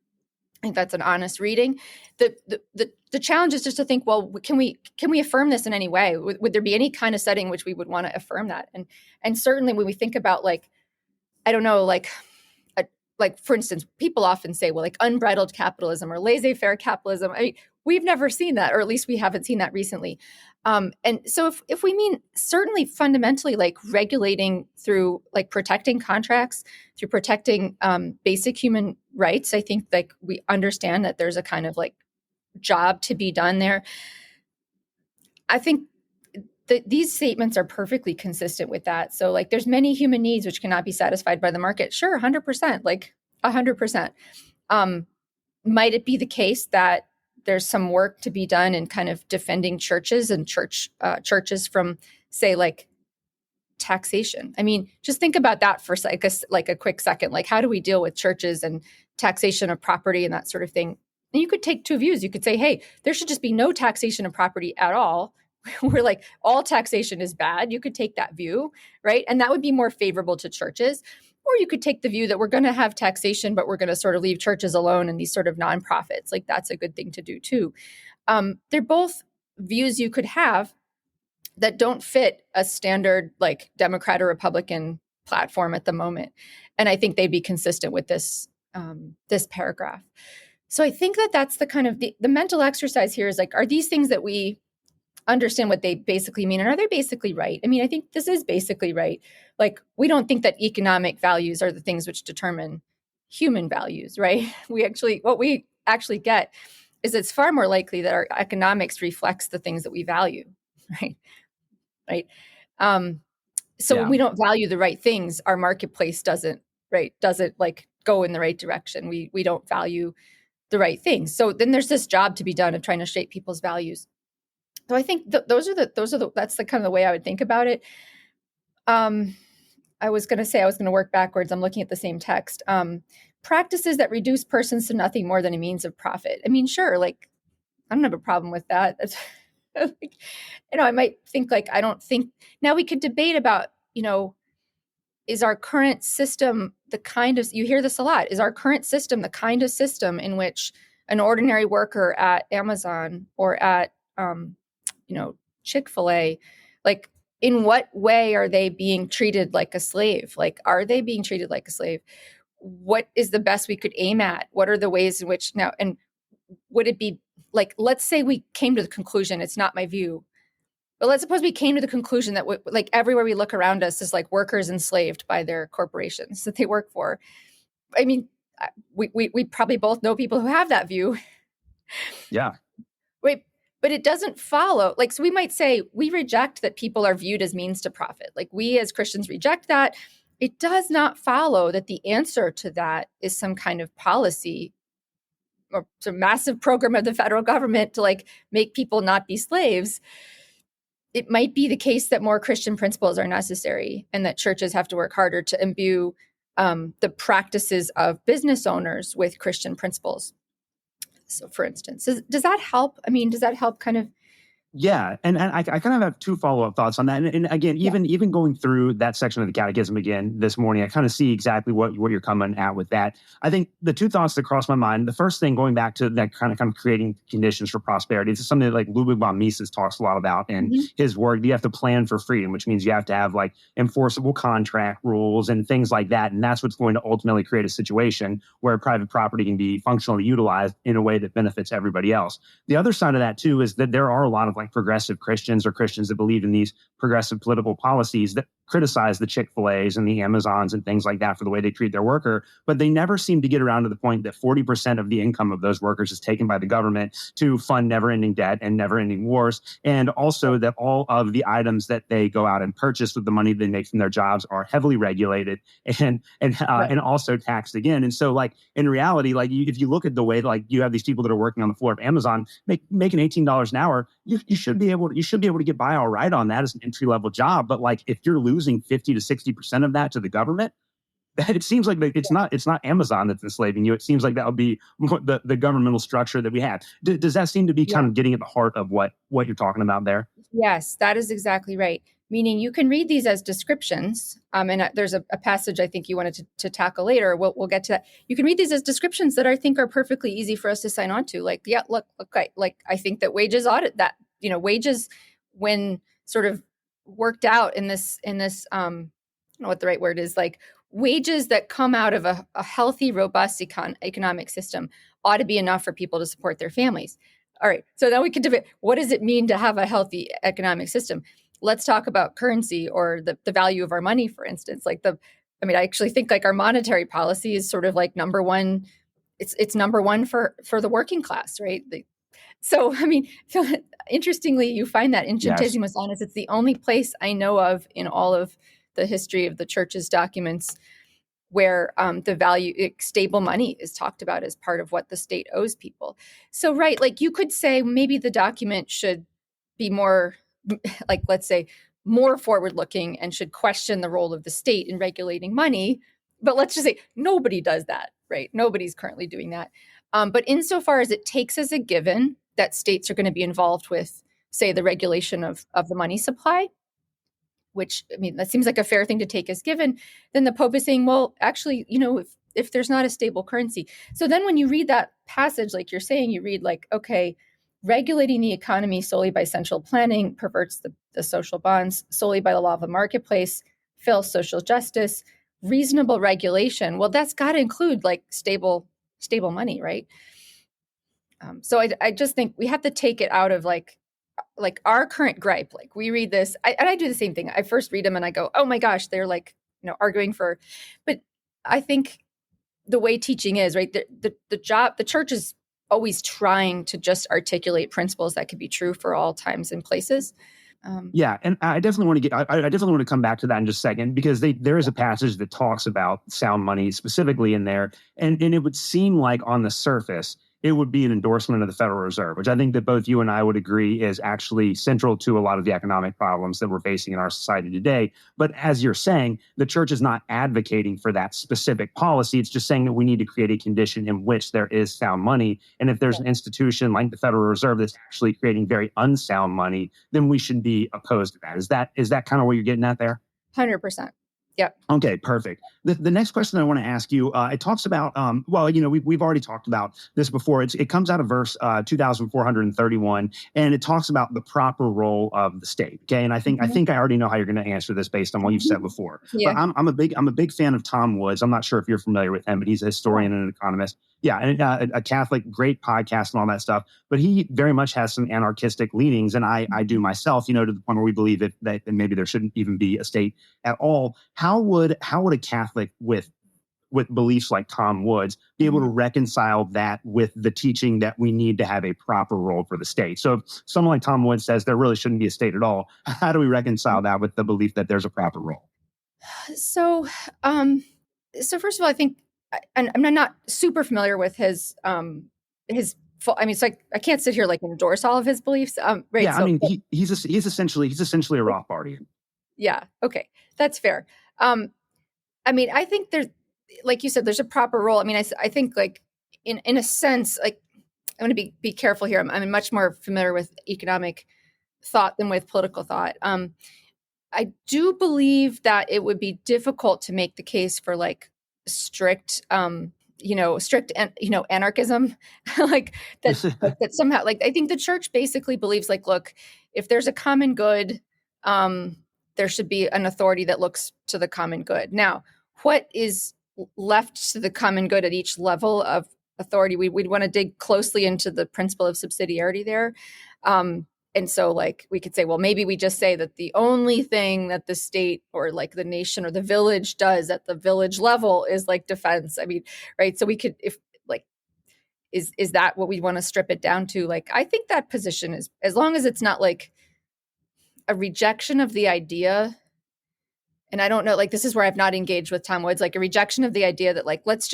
I think that's an honest reading. The challenge is just to think, well, can we affirm this in any way? Would there be any kind of setting which we would want to affirm that? And certainly when we think about like, I don't know, like for instance, people often say, well, like unbridled capitalism or laissez-faire capitalism. I mean, we've never seen that, or at least we haven't seen that recently. And so if we mean certainly fundamentally like regulating through like protecting contracts, through protecting basic human rights, I think like we understand that there's a kind of like job to be done there. I think these statements are perfectly consistent with that. So like there's many human needs which cannot be satisfied by the market. Sure, 100%, like 100%. Might it be the case that there's some work to be done in kind of defending churches and churches from, say, like taxation? I mean, just think about that for like a quick second. Like, how do we deal with churches and taxation of property and that sort of thing? And you could take two views. You could say, hey, there should just be no taxation of property at all. We're like, all taxation is bad. You could take that view, right? And that would be more favorable to churches. Or you could take the view that we're going to have taxation, but we're going to sort of leave churches alone and these sort of nonprofits. Like that's a good thing to do too. They're both views you could have that don't fit a standard like Democrat or Republican platform at the moment. And I think they'd be consistent with this paragraph. So I think that's the kind of the mental exercise here is like, are these things that we understand what they basically mean? And are they basically right? I mean, I think this is basically right. Like, we don't think that economic values are the things which determine human values, right? What we actually get is it's far more likely that our economics reflects the things that we value, right? Right. So when we don't value the right things, our marketplace doesn't like go in the right direction. We don't value the right things. So then there's this job to be done of trying to shape people's values. So I think that's the kind of the way I would think about it. I was going to work backwards. I'm looking at the same text. Practices that reduce persons to nothing more than a means of profit. I mean, sure, like I don't have a problem with that. Like, I might think like, I don't think now we could debate about, is our current system the kind of, you hear this a lot, is our current system the kind of system in which an ordinary worker at Amazon or at, Chick-fil-A, like in what way are they being treated like a slave? Like, are they being treated like a slave? What is the best we could aim at? What are the ways in which now, and would it be like, let's say we came to the conclusion, it's not my view, But let's suppose we came to the conclusion that like everywhere we look around us is like workers enslaved by their corporations that they work for. I mean, we probably both know people who have that view. Yeah. Wait, but it doesn't follow. Like, so we might say we reject that people are viewed as means to profit. Like, we as Christians reject that. It does not follow that the answer to that is some kind of policy or some massive program of the federal government to like make people not be slaves. It might be the case that more Christian principles are necessary and that churches have to work harder to imbue the practices of business owners with Christian principles. So, for instance, does that help? I mean, does that help kind of? Yeah, and I kind of have two follow-up thoughts on that. And again, even going through that section of the Catechism again this morning, I kind of see exactly what you're coming at with that. I think the two thoughts that cross my mind, the first thing, going back to that kind of creating conditions for prosperity, this is something that like Ludwig von Mises talks a lot about in his work. You have to plan for freedom, which means you have to have like enforceable contract rules and things like that. And that's what's going to ultimately create a situation where private property can be functionally utilized in a way that benefits everybody else. The other side of that too is that there are a lot of like progressive Christians or Christians that believe in these progressive political policies that criticize the Chick-fil-A's and the Amazons and things like that for the way they treat their worker, but they never seem to get around to the point that 40% of the income of those workers is taken by the government to fund never-ending debt and never-ending wars, and also that all of the items that they go out and purchase with the money they make from their jobs are heavily regulated and also taxed again. And so, like in reality, like if you look at the way like you have these people that are working on the floor of Amazon making $18 an hour, you should be able to get by all right on that as an entry-level job. But like if you're losing 50 to 60% of that to the government, it seems like it's not Amazon that's enslaving you. It seems like that would be the governmental structure that we have. Does that seem to be kind of getting at the heart of what you're talking about there? Yes, that is exactly right. Meaning you can read these as descriptions. And there's a passage I think you wanted to tackle later. We'll get to that. You can read these as descriptions that I think are perfectly easy for us to sign on to. Like, yeah, look, like I think that wages audit that, wages when sort of worked out in this, I don't know what the right word is, like wages that come out of a healthy, robust economic system ought to be enough for people to support their families. All right. So now we can debate, what does it mean to have a healthy economic system? Let's talk about currency or the value of our money, for instance. I actually think like our monetary policy is sort of like number one. It's number one for the working class, right? So interestingly, you find that in Centesimus Annus, it's the only place I know of in all of the history of the church's documents where the value, stable money is talked about as part of what the state owes people. So, right, like you could say maybe the document should be more, like, let's say, more forward-looking and should question the role of the state in regulating money. But let's just say nobody does that, right? Nobody's currently doing that. But insofar as it takes as a given that states are going to be involved with, say, the regulation of the money supply, which, that seems like a fair thing to take as given, then the Pope is saying, well, actually, if there's not a stable currency. So then when you read that passage, like you're saying, you read like, okay, regulating the economy solely by central planning perverts the social bonds, solely by the law of the marketplace, fails social justice, reasonable regulation. Well, that's got to include like stable money, right? So I just think we have to take it out of like our current gripe. Like we read this, and I do the same thing. I first read them and I go, oh my gosh, they're like, arguing for, but I think the way teaching is, right, the church is always trying to just articulate principles that could be true for all times and places. And I definitely want to I definitely want to come back to that in just a second, because there is a passage that talks about sound money specifically in there. And it would seem like on the surface, it would be an endorsement of the Federal Reserve, which I think that both you and I would agree is actually central to a lot of the economic problems that we're facing in our society today. But as you're saying, the church is not advocating for that specific policy. It's just saying that we need to create a condition in which there is sound money. And if there's an institution like the Federal Reserve that's actually creating very unsound money, then we should be opposed to that. Is that kind of what you're getting at there? 100%. Yep. Okay, perfect. The next question I want to ask you, it talks about, well, we've already talked about this before. It comes out of verse 2,431, and it talks about the proper role of the state. Okay, and I think I already know how you're going to answer this based on what you've said before. Yeah. But I'm a big fan of Tom Woods. I'm not sure if you're familiar with him, but he's a historian and an economist. Yeah, and a Catholic, great podcast and all that stuff. But he very much has some anarchistic leanings, and I do myself. To the point where we believe that maybe there shouldn't even be a state at all. How would a Catholic with beliefs like Tom Woods be able to reconcile that with the teaching that we need to have a proper role for the state? So if someone like Tom Woods says there really shouldn't be a state at all, how do we reconcile that with the belief that there's a proper role? So, so first of all, I think, and I'm not super familiar with his. I mean, so I can't sit here like endorse all of his beliefs. Right. Yeah, So, I mean, he's essentially a Rothbardian. yeah. Okay. That's fair. I mean, I think there's, like you said, there's a proper role. I mean, I think like in a sense, like I'm going to be careful here. I'm much more familiar with economic thought than with political thought. I do believe that it would be difficult to make the case for like strict, anarchism, like that somehow, like I think the church basically believes like, look, if there's a common good, there should be an authority that looks to the common good. Now, what is left to the common good at each level of authority? We'd want to dig closely into the principle of subsidiarity there. And so like we could say, well, maybe we just say that the only thing that the state or like the nation or the village does at the village level is like defense. I mean, right. So we could, if like, is that what we want to strip it down to? Like, I think that position is, as long as it's not like a rejection of the idea. And I don't know, like, this is where I've not engaged with Tom Woods, like a rejection of the idea that like, let's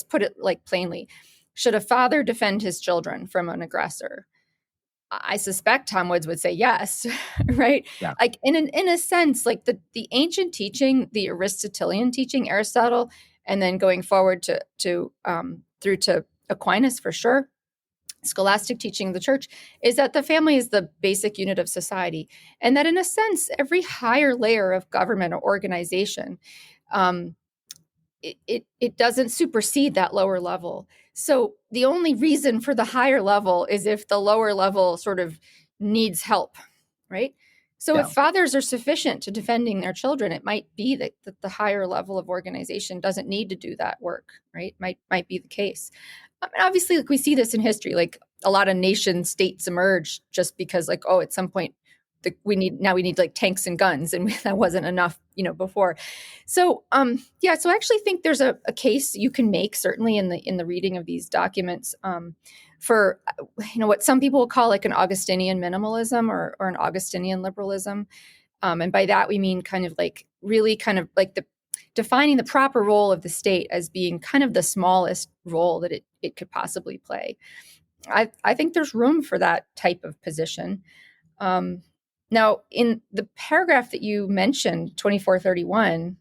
put it like plainly. Should a father defend his children from an aggressor? I suspect Tom Woods would say yes, right? Yeah. Like in a sense, like the ancient teaching, the Aristotelian teaching, Aristotle, and then going forward to through to Aquinas for sure, scholastic teaching of the church, is that the family is the basic unit of society, and that in a sense, every higher layer of government or organization, it doesn't supersede that lower level. So the only reason for the higher level is if the lower level sort of needs help, right? So if fathers are sufficient to defending their children, it might be that the higher level of organization doesn't need to do that work, right? Might be the case. And obviously, like we see this in history, like a lot of nation states emerge just because, like, oh, at some point we need like tanks and guns, and that wasn't enough, before. So, so I actually think there's a case you can make, certainly in the reading of these documents, for what some people will call like an Augustinian minimalism or an Augustinian liberalism, and by that we mean kind of like really kind of like defining the proper role of the state as being kind of the smallest role that it could possibly play. I think there's room for that type of position. Now, in the paragraph that you mentioned, 2431,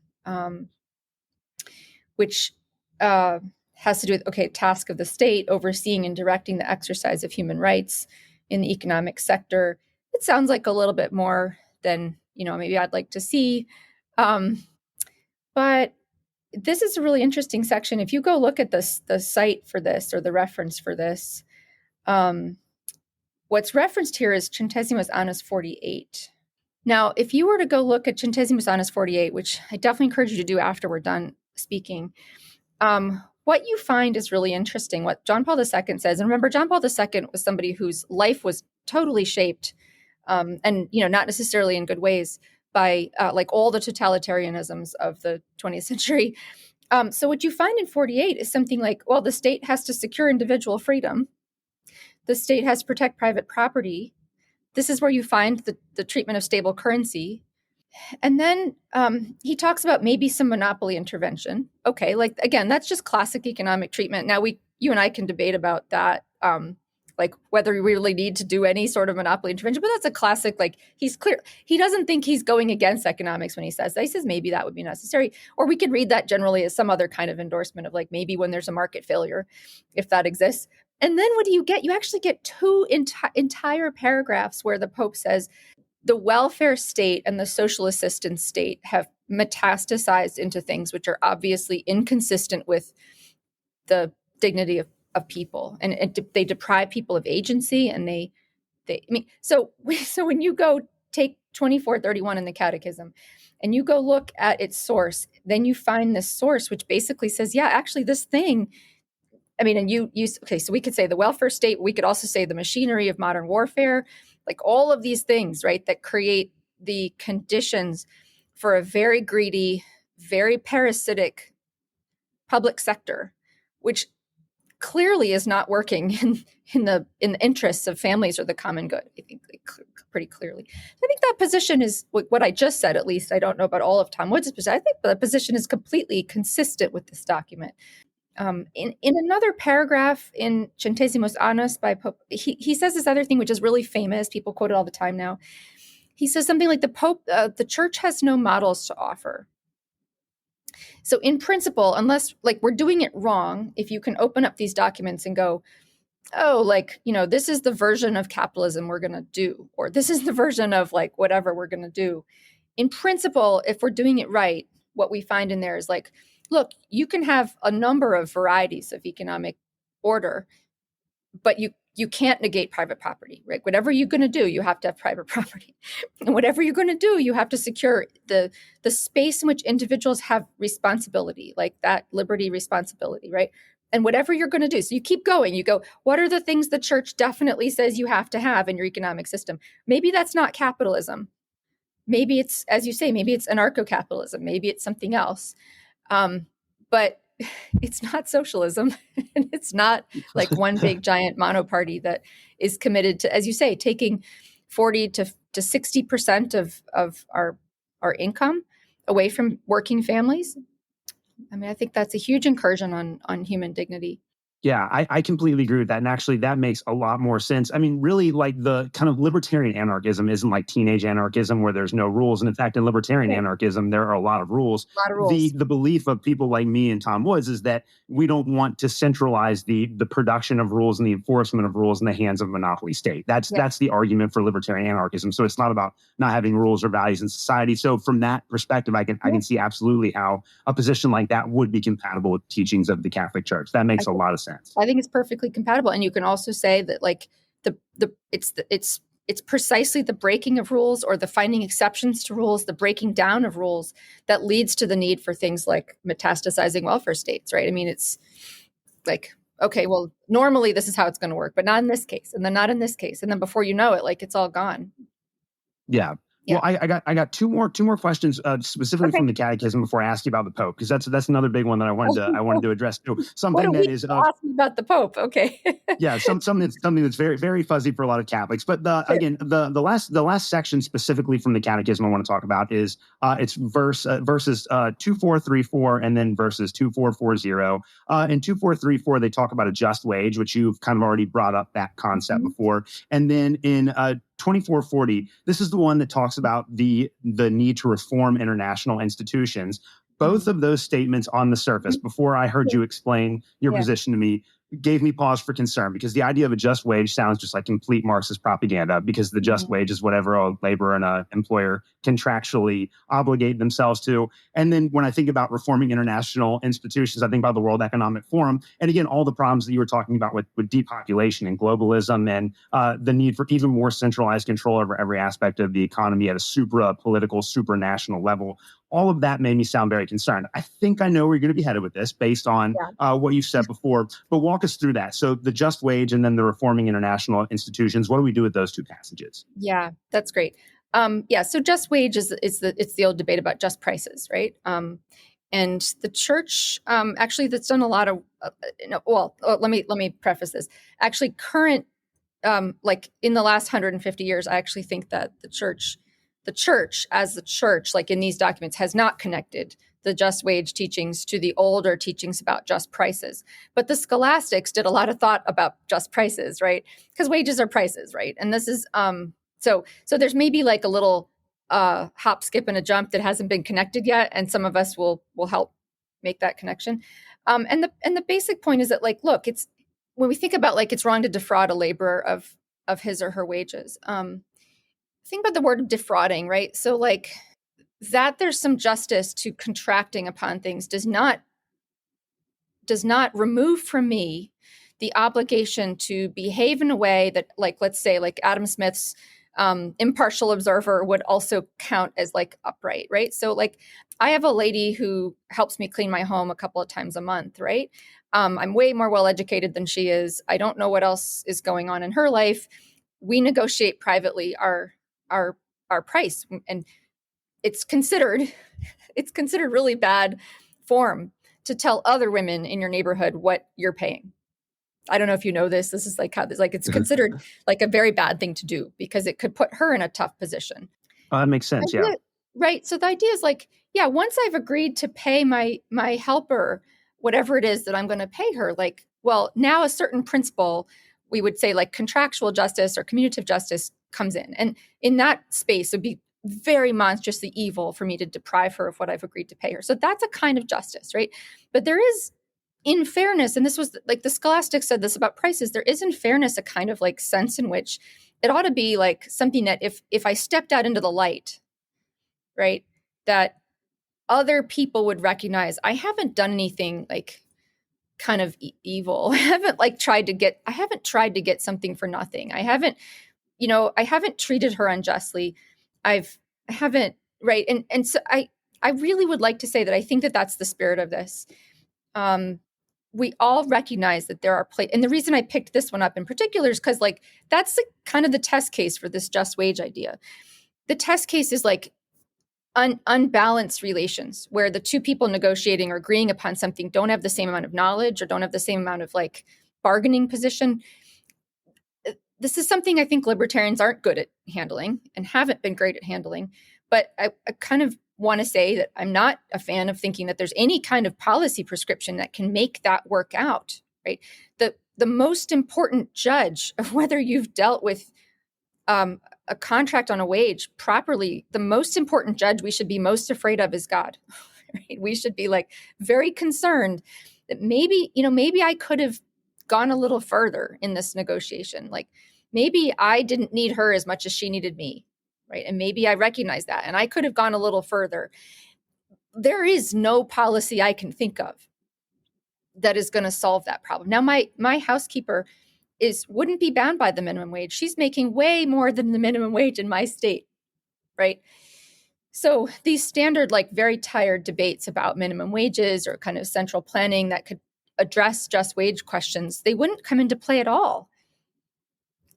which has to do with, task of the state overseeing and directing the exercise of human rights in the economic sector, it sounds like a little bit more than, maybe I'd like to see. But this is a really interesting section. If you go look at the site for this or the reference for this, what's referenced here is Centesimus Annus 48. Now, if you were to go look at Centesimus Annus 48, which I definitely encourage you to do after we're done speaking, what you find is really interesting. What John Paul II says, and remember, John Paul II was somebody whose life was totally shaped, and not necessarily in good ways, by like all the totalitarianisms of the 20th century. So what you find in 48 is something like, well, the state has to secure individual freedom. The state has to protect private property. This is where you find the treatment of stable currency. And then he talks about maybe some monopoly intervention. Okay, like, again, that's just classic economic treatment. Now, you and I can debate about that, like whether we really need to do any sort of monopoly intervention, but that's a classic, like, he's clear. He doesn't think he's going against economics when he says that. He says maybe that would be necessary. Or we could read that generally as some other kind of endorsement of like maybe when there's a market failure, if that exists. And then what do you get? You actually get two entire paragraphs where the Pope says the welfare state and the social assistance state have metastasized into things which are obviously inconsistent with the dignity of people, and they deprive people of agency, and so when you go take 2431 in the Catechism and you go look at its source, then you find this source which basically says, yeah, actually this thing, I mean, and okay, so we could say the welfare state, we could also say the machinery of modern warfare, like all of these things, right, that create the conditions for a very greedy, very parasitic public sector, which clearly is not working in the interests of families or the common good. I think pretty clearly. I think that position is what I just said. At least I don't know about all of Tom Woods' position. I think the position is completely consistent with this document. In another paragraph in Centesimus Annus by Pope, he says this other thing which is really famous. People quote it all the time now. He says something like the church has no models to offer. So in principle, unless like we're doing it wrong, if you can open up these documents and go, oh, like, this is the version of capitalism we're going to do, or this is the version of like whatever we're going to do. In principle, if we're doing it right, what we find in there is like, look, you can have a number of varieties of economic order, but you can't negate private property, right? Whatever you're going to do, you have to have private property. And whatever you're going to do, you have to secure the space in which individuals have responsibility, like that liberty responsibility, right? And whatever you're going to do. So you keep going. You go, what are the things the church definitely says you have to have in your economic system? Maybe that's not capitalism. Maybe it's, as you say, maybe it's anarcho-capitalism. Maybe it's something else. But it's not socialism, and it's not like one big giant monoparty that is committed to, as you say, taking 40 to 60% of our income away from working families. I mean, I think that's a huge incursion on human dignity. Yeah, I completely agree with that. And actually, that makes a lot more sense. I mean, really, like the kind of libertarian anarchism isn't like teenage anarchism where there's no rules. And in fact, in libertarian anarchism, there are a lot of rules. A lot of rules. The belief of people like me and Tom Woods is that we don't want to centralize the production of rules and the enforcement of rules in the hands of a monopoly state. That's the argument for libertarian anarchism. So it's not about not having rules or values in society. So from that perspective, I can see absolutely how a position like that would be compatible with teachings of the Catholic Church. That makes a lot of sense. I think it's perfectly compatible. And you can also say that like it's precisely the breaking of rules or the finding exceptions to rules, the breaking down of rules that leads to the need for things like metastasizing welfare states, right? I mean, it's like, okay, well, normally this is how it's going to work, but not in this case, and then not in this case. And then before you know it, like it's all gone. Yeah. Well, I got two more questions specifically from the Catechism before I ask you about the Pope, because that's another big one that I wanted to address too. Something that is ask me about the Pope. Okay. Yeah, something that's very, very fuzzy for a lot of Catholics. But again, the last section specifically from the Catechism I want to talk about is it's verses 2434 and then verses 2440. In 2434 they talk about a just wage, which you've kind of already brought up that concept before, and then in 2440, this is the one that talks about the need to reform international institutions. Both of those statements on the surface, before I heard you explain your position to me, gave me pause for concern, because the idea of a just wage sounds just like complete Marxist propaganda, because the just wage is whatever a laborer and an employer contractually obligate themselves to. And then when I think about reforming international institutions, I think about the World Economic Forum. And again, all the problems that you were talking about with depopulation and globalism and the need for even more centralized control over every aspect of the economy at a supra-political, supranational level. All of that made me sound very concerned. I think I know where you're going to be headed with this based on what you said before, but walk us through that. So the just wage and then the reforming international institutions, what do we do with those two passages? Yeah, that's great. So just wage is the old debate about just prices, right? And the church actually that's done a lot of let me preface this. Actually, current like in the last 150 years, I actually think that the church as the church, like in these documents, has not connected the just wage teachings to the older teachings about just prices. But the scholastics did a lot of thought about just prices, right? Because wages are prices, right? And this is so there's maybe like a little hop, skip, and a jump that hasn't been connected yet, and some of us will help make that connection. And the basic point is that, like, look, it's when we think about like it's wrong to defraud a laborer of his or her wages. Think about the word defrauding, right? So like that there's some justice to contracting upon things does not remove from me the obligation to behave in a way that, like, let's say, like Adam Smith's impartial observer would also count as like upright, right? So like I have a lady who helps me clean my home a couple of times a month, right? I'm way more well educated than she is. I don't know what else is going on in her life. We negotiate privately our price, and it's considered really bad form to tell other women in your neighborhood what you're paying. I don't know if you know this. This is like how this, like, it's considered like a very bad thing to do because it could put her in a tough position. Oh, that makes sense. Yeah. Right. So the idea is like, yeah, once I've agreed to pay my helper whatever it is that I'm going to pay her, like, well, now a certain principle, we would say like contractual justice or commutative justice, comes in. And in that space, it would be very monstrously evil for me to deprive her of what I've agreed to pay her. So that's a kind of justice, right? But there is, in fairness, and this was like the scholastics said this about prices, there is in fairness a kind of like sense in which it ought to be like something that if I stepped out into the light, right, that other people would recognize I haven't done anything like kind of evil. I haven't tried to get something for nothing. I haven't treated her unjustly. I haven't, right? And so I really would like to say that I think that that's the spirit of this. We all recognize that there are and the reason I picked this one up in particular is because like that's kind of the test case for this just wage idea. The test case is like unbalanced relations where the two people negotiating or agreeing upon something don't have the same amount of knowledge or don't have the same amount of like bargaining position. This is something I think libertarians aren't good at handling and haven't been great at handling. But I kind of want to say that I'm not a fan of thinking that there's any kind of policy prescription that can make that work out, right? The most important judge of whether you've dealt with a contract on a wage properly, the most important judge we should be most afraid of is God. Right? We should be like very concerned that maybe I could have gone a little further in this negotiation. Like maybe I didn't need her as much as she needed me. Right. And maybe I recognize that and I could have gone a little further. There is no policy I can think of that is going to solve that problem. Now, my housekeeper wouldn't be bound by the minimum wage. She's making way more than the minimum wage in my state. Right. So these standard, like very tired debates about minimum wages or kind of central planning that could address just wage questions, they wouldn't come into play at all.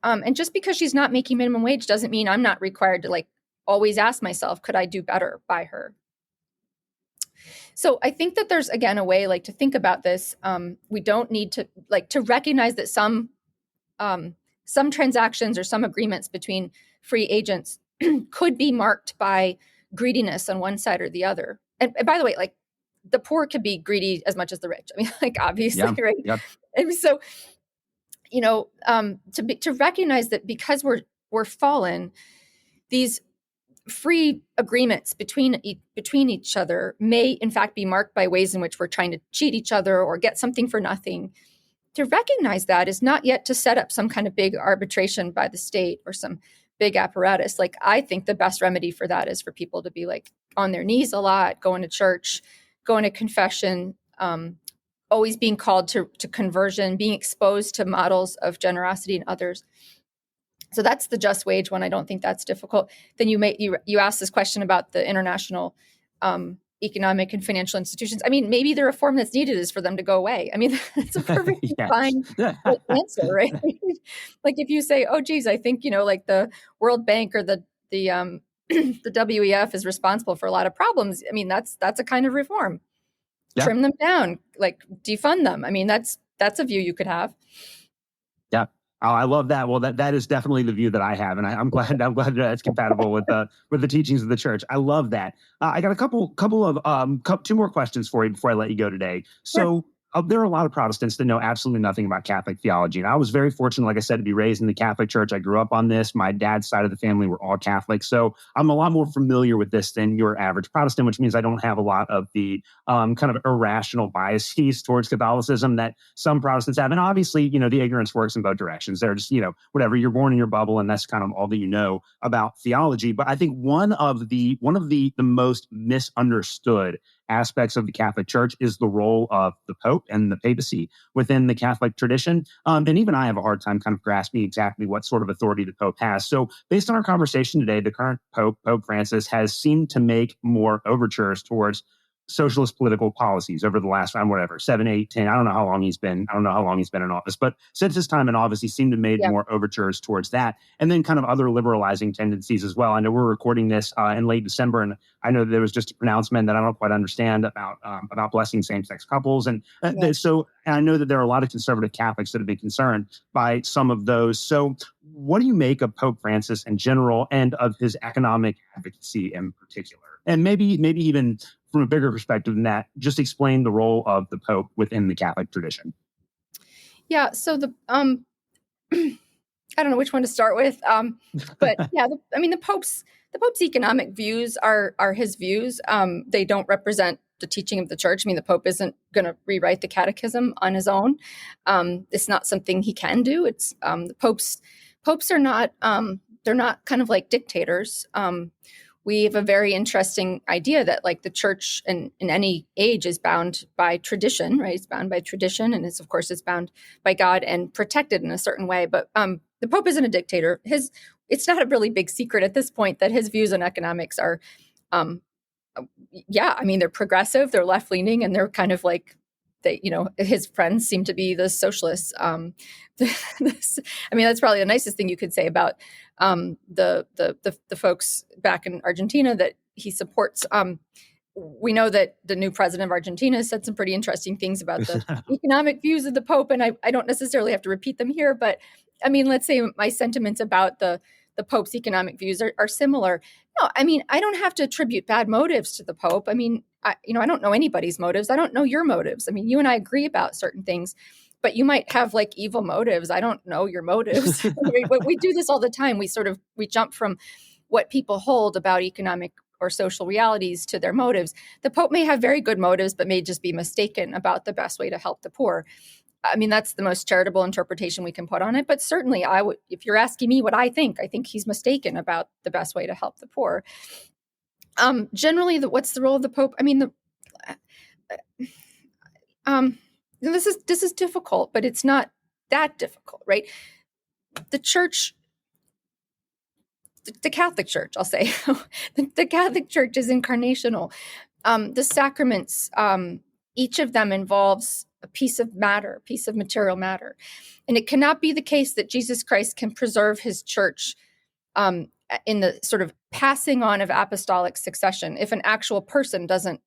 And just because she's not making minimum wage doesn't mean I'm not required to like always ask myself, could I do better by her? So I think that there's, again, a way like to think about this. We don't need to recognize that some transactions or some agreements between free agents could be marked by greediness on one side or the other. And by the way, like the poor could be greedy as much as the rich. I mean, like obviously, yeah, right? Yep. And so, to recognize that because we're fallen, these free agreements between each other may in fact be marked by ways in which we're trying to cheat each other or get something for nothing. To recognize that is not yet to set up some kind of big arbitration by the state or some big apparatus. Like I think the best remedy for that is for people to be like on their knees a lot, going to church, going to confession, always being called to conversion, being exposed to models of generosity in others. So that's the just wage one. I don't think that's difficult. Then you asked this question about the international economic and financial institutions. I mean, maybe the reform that's needed is for them to go away. I mean, that's a perfectly fine answer, right? Like if you say, oh, geez, I think, like the World Bank or the WEF is responsible for a lot of problems. I mean, that's a kind of reform. Yeah. Trim them down, like defund them. I mean, that's a view you could have. Yeah. Oh, I love that. Well, that is definitely the view that I have, and I'm glad that's compatible with the teachings of the church. I love that. I got a couple of two more questions for you before I let you go today. So, There are a lot of Protestants that know absolutely nothing about Catholic theology. And I was very fortunate, like I said, to be raised in the Catholic Church. I grew up on this. My dad's side of the family were all Catholic. So I'm a lot more familiar with this than your average Protestant, which means I don't have a lot of the kind of irrational biases towards Catholicism that some Protestants have. And obviously, the ignorance works in both directions. They're just, whatever, you're born in your bubble, and that's kind of all that you know about theology. But I think one of the most misunderstood aspects of the Catholic Church is the role of the Pope and the papacy within the Catholic tradition. And even I have a hard time kind of grasping exactly what sort of authority the Pope has. So based on our conversation today, the current Pope, Pope Francis, has seemed to make more overtures towards socialist political policies over the last, whatever, 7, 8, 10. I don't know how long he's been in office, but since his time in office, he seemed to have made more overtures towards that. And then kind of other liberalizing tendencies as well. I know we're recording this in late December, and I know there was just a pronouncement that I don't quite understand about blessing same-sex couples. And so I know that there are a lot of conservative Catholics that have been concerned by some of those. So what do you make of Pope Francis in general and of his economic advocacy in particular? And maybe even from a bigger perspective than that, just explain the role of the Pope within the Catholic tradition. Yeah. So I don't know which one to start with, but the Pope's economic views are his views. They don't represent the teaching of the Church. I mean, the Pope isn't going to rewrite the Catechism on his own. It's not something he can do. It's the popes are not they're not kind of like dictators. We have a very interesting idea that like the Church in any age is bound by tradition, right? It's bound by tradition, and it's bound by God and protected in a certain way. But the Pope isn't a dictator. It's not a really big secret at this point that his views on economics are, they're progressive, they're left leaning, and they're kind of like his friends seem to be the socialists. That's probably the nicest thing you could say about the folks back in Argentina that he supports. We know that the new president of Argentina said some pretty interesting things about the economic views of the Pope, and I don't necessarily have to repeat them here, but I mean, let's say my sentiments about the Pope's economic views are similar. No, I mean, I don't have to attribute bad motives to the Pope. I mean, I don't know anybody's motives. I don't know your motives. I mean, you and I agree about certain things, but you might have like evil motives. I don't know your motives. We do this all the time. We jump from what people hold about economic or social realities to their motives. The Pope may have very good motives, but may just be mistaken about the best way to help the poor. I mean, that's the most charitable interpretation we can put on it. But certainly if you're asking me what I think he's mistaken about the best way to help the poor. Generally, what's the role of the Pope? I mean, this is difficult, but it's not that difficult, right? The Church, the Catholic Church, I'll say, the Catholic Church is incarnational. The sacraments, each of them involves a piece of material matter. And it cannot be the case that Jesus Christ can preserve his church in the sort of passing on of apostolic succession if an actual person doesn't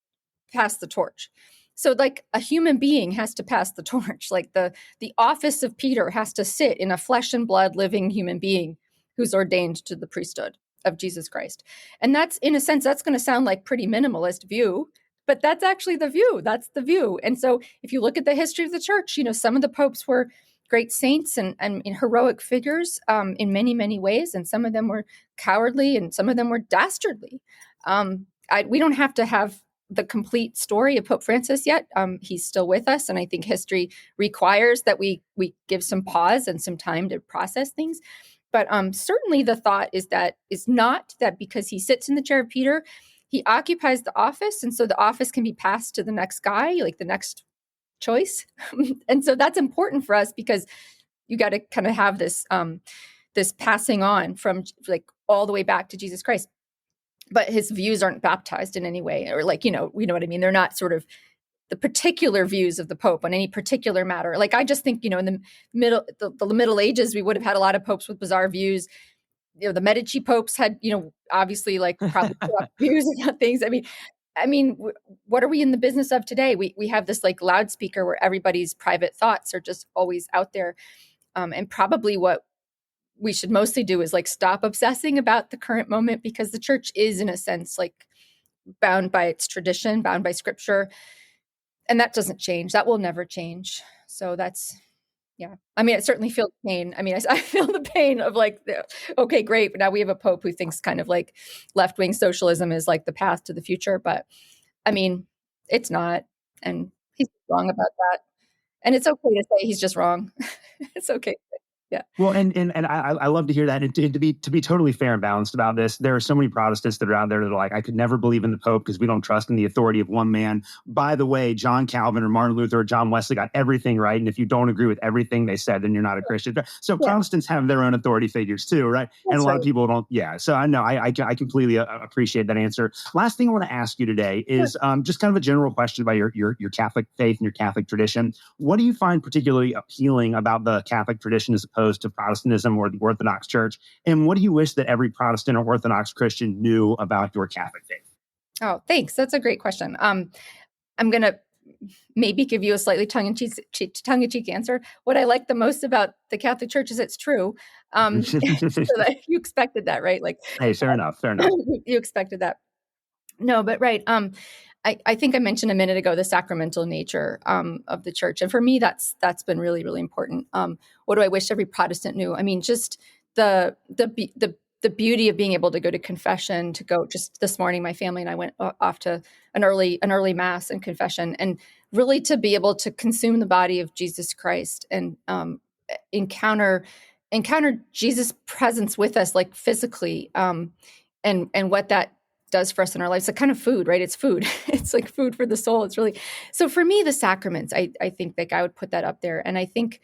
pass the torch. So like a human being has to pass the torch, like the office of Peter has to sit in a flesh and blood living human being who's ordained to the priesthood of Jesus Christ. And that's, in a sense, that's going to sound like pretty minimalist view, but that's actually the view. That's the view. And so if you look at the history of the church, some of the popes were great saints and heroic figures in many, many ways. And some of them were cowardly and some of them were dastardly. We don't have to have the complete story of Pope Francis yet. He's still with us. And I think history requires that we give some pause and some time to process things. But certainly the thought is not that because he sits in the chair of Peter, he occupies the office, and so the office can be passed to the next guy, like the next choice. And so that's important for us because you got to kind of have this this passing on from like all the way back to Jesus Christ. But his views aren't baptized in any way, or like, we know what I mean. They're not sort of the particular views of the Pope on any particular matter. Like I just think, in the Middle Ages, we would have had a lot of popes with bizarre views. The Medici popes had, obviously like probably views about things. I mean, what are we in the business of today? We have this like loudspeaker where everybody's private thoughts are just always out there. And probably what we should mostly do is like stop obsessing about the current moment, because the church is in a sense like bound by its tradition, bound by scripture. And that doesn't change. That will never change. So that's, yeah. I mean, I certainly feel the pain. I mean, I feel the pain of like, okay, great. But now we have a pope who thinks kind of like left-wing socialism is like the path to the future. But I mean, it's not. And he's wrong about that. And it's okay to say he's just wrong. It's okay. Yeah. Well, and I love to hear that. And to be totally fair and balanced about this, there are so many Protestants that are out there that are like, I could never believe in the Pope because we don't trust in the authority of one man. By the way, John Calvin or Martin Luther or John Wesley got everything right, and if you don't agree with everything they said, then you're not a Christian. So yeah. Protestants have their own authority figures too, right? That's and a lot of people don't. Yeah. So I know I completely appreciate that answer. Last thing I want to ask you today is just kind of a general question about your Catholic faith and your Catholic tradition. What do you find particularly appealing about the Catholic tradition as opposed to Protestantism or the Orthodox Church? And what do you wish that every Protestant or Orthodox Christian knew about your Catholic faith? Oh, thanks. That's a great question. I'm going to maybe give you a slightly tongue-in-cheek answer. What I like the most about the Catholic Church is it's true. So that you expected that, right? Like, hey, fair enough. You expected that. No, but right. I think I mentioned a minute ago the sacramental nature of the church, and for me, that's been really, really important. What do I wish every Protestant knew? I mean, just the beauty of being able to go to confession. To go just this morning, my family and I went off to an early mass and confession, and really to be able to consume the body of Jesus Christ and encounter Jesus' presence with us, like physically, and what that does for us in our lives. It's a kind of food, right? It's food. It's like food for the soul. It's really, so for me, the sacraments, I think like I would put that up there. And I think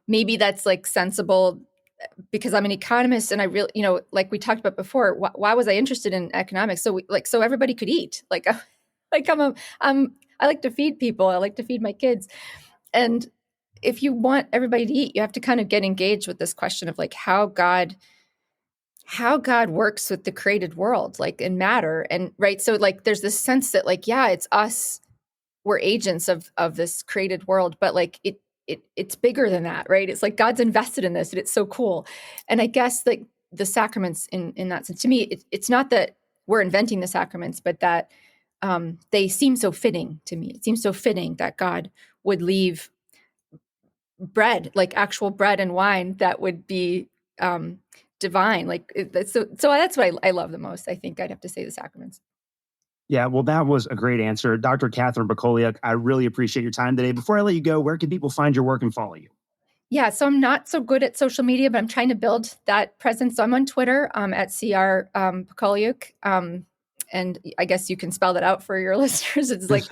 maybe that's like sensible because I'm an economist and I really, like we talked about before, why was I interested in economics? So so everybody could eat. I like to feed people. I like to feed my kids. And if you want everybody to eat, you have to kind of get engaged with this question of like how God works with the created world, like in matter. And right. So like, there's this sense that like, yeah, it's us, we're agents of this created world, but like it's bigger than that, right? It's like God's invested in this and it's so cool. And I guess like the sacraments in that sense, to me, it's not that we're inventing the sacraments, but that they seem so fitting to me. It seems so fitting that God would leave bread, like actual bread and wine that would be divine. Like so that's what I love the most. I think I'd have to say the sacraments. Yeah, well, that was a great answer. Dr. Catherine Pakaluk, I really appreciate your time today. Before I let you go, where can people find your work and follow you? Yeah, so I'm not so good at social media, but I'm trying to build that presence. So I'm on Twitter at CR Pakaluk. And I guess you can spell that out for your listeners. It's like,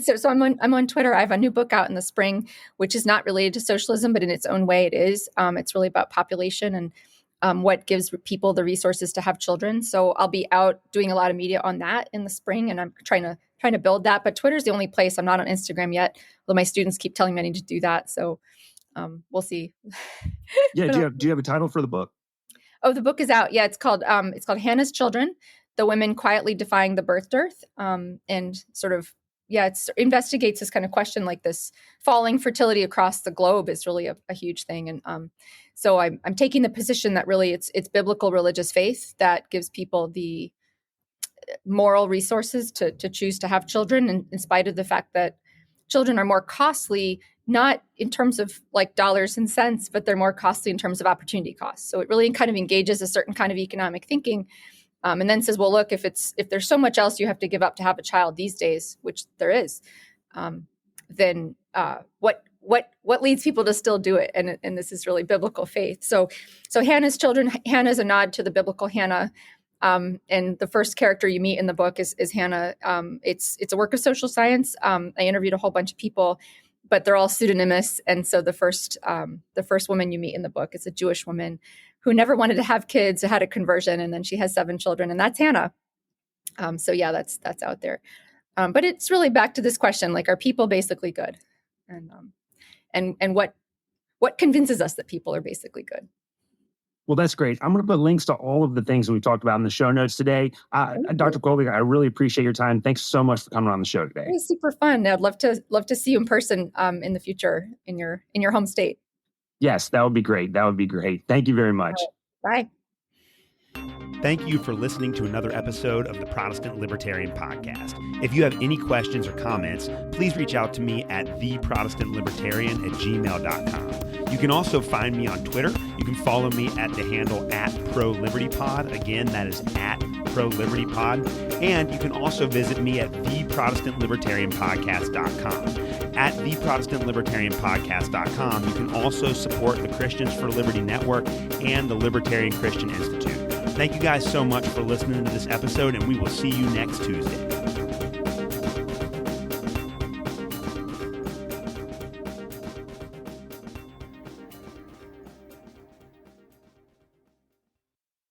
so I'm on Twitter. I have a new book out in the spring, which is not related to socialism, but in its own way it is. It's really about population and what gives people the resources to have children. So I'll be out doing a lot of media on that in the spring, and I'm trying to build that. But Twitter's the only place. I'm not on Instagram yet, although my students keep telling me I need to do that. So we'll see. Yeah. Do you have a title for the book? Oh, the book is out. Yeah, it's called Hannah's Children: The Women Quietly Defying the Birth Dearth, and sort of. Yeah, it investigates this kind of question, like this falling fertility across the globe is really a huge thing. And so I'm taking the position that really it's biblical religious faith that gives people the moral resources to choose to have children, and in spite of the fact that children are more costly, not in terms of like dollars and cents, but they're more costly in terms of opportunity costs. So it really kind of engages a certain kind of economic thinking. And then says, well, look, if there's so much else you have to give up to have a child these days, which there is, then what leads people to still do it? And this is really biblical faith. So Hannah's Children. Hannah's a nod to the biblical Hannah, and the first character you meet in the book is Hannah. It's a work of social science. I interviewed a whole bunch of people, but they're all pseudonymous. And so the first woman you meet in the book is a Jewish woman who never wanted to have kids, who had a conversion, and then she has 7 children, and that's Hannah. So yeah, that's out there. But it's really back to this question, like, are people basically good? And what convinces us that people are basically good? Well, that's great. I'm going to put links to all of the things that we talked about in the show notes today. Dr. Pakaluk, I really appreciate your time. Thanks so much for coming on the show today. It was super fun. I'd love to see you in person in the future in your home state. Yes, that would be great. Thank you very much. Bye. Thank you for listening to another episode of the Protestant Libertarian Podcast. If you have any questions or comments, please reach out to me at theprotestantlibertarian@gmail.com. You can also find me on Twitter. You can follow me at the handle @ProLibertyPod. Again, that is @ProLibertyPod. And you can also visit me at theprotestantlibertarianpodcast.com. At theprotestantlibertarianpodcast.com, you can also support the Christians for Liberty Network and the Libertarian Christian Institute. Thank you guys so much for listening to this episode, and we will see you next Tuesday.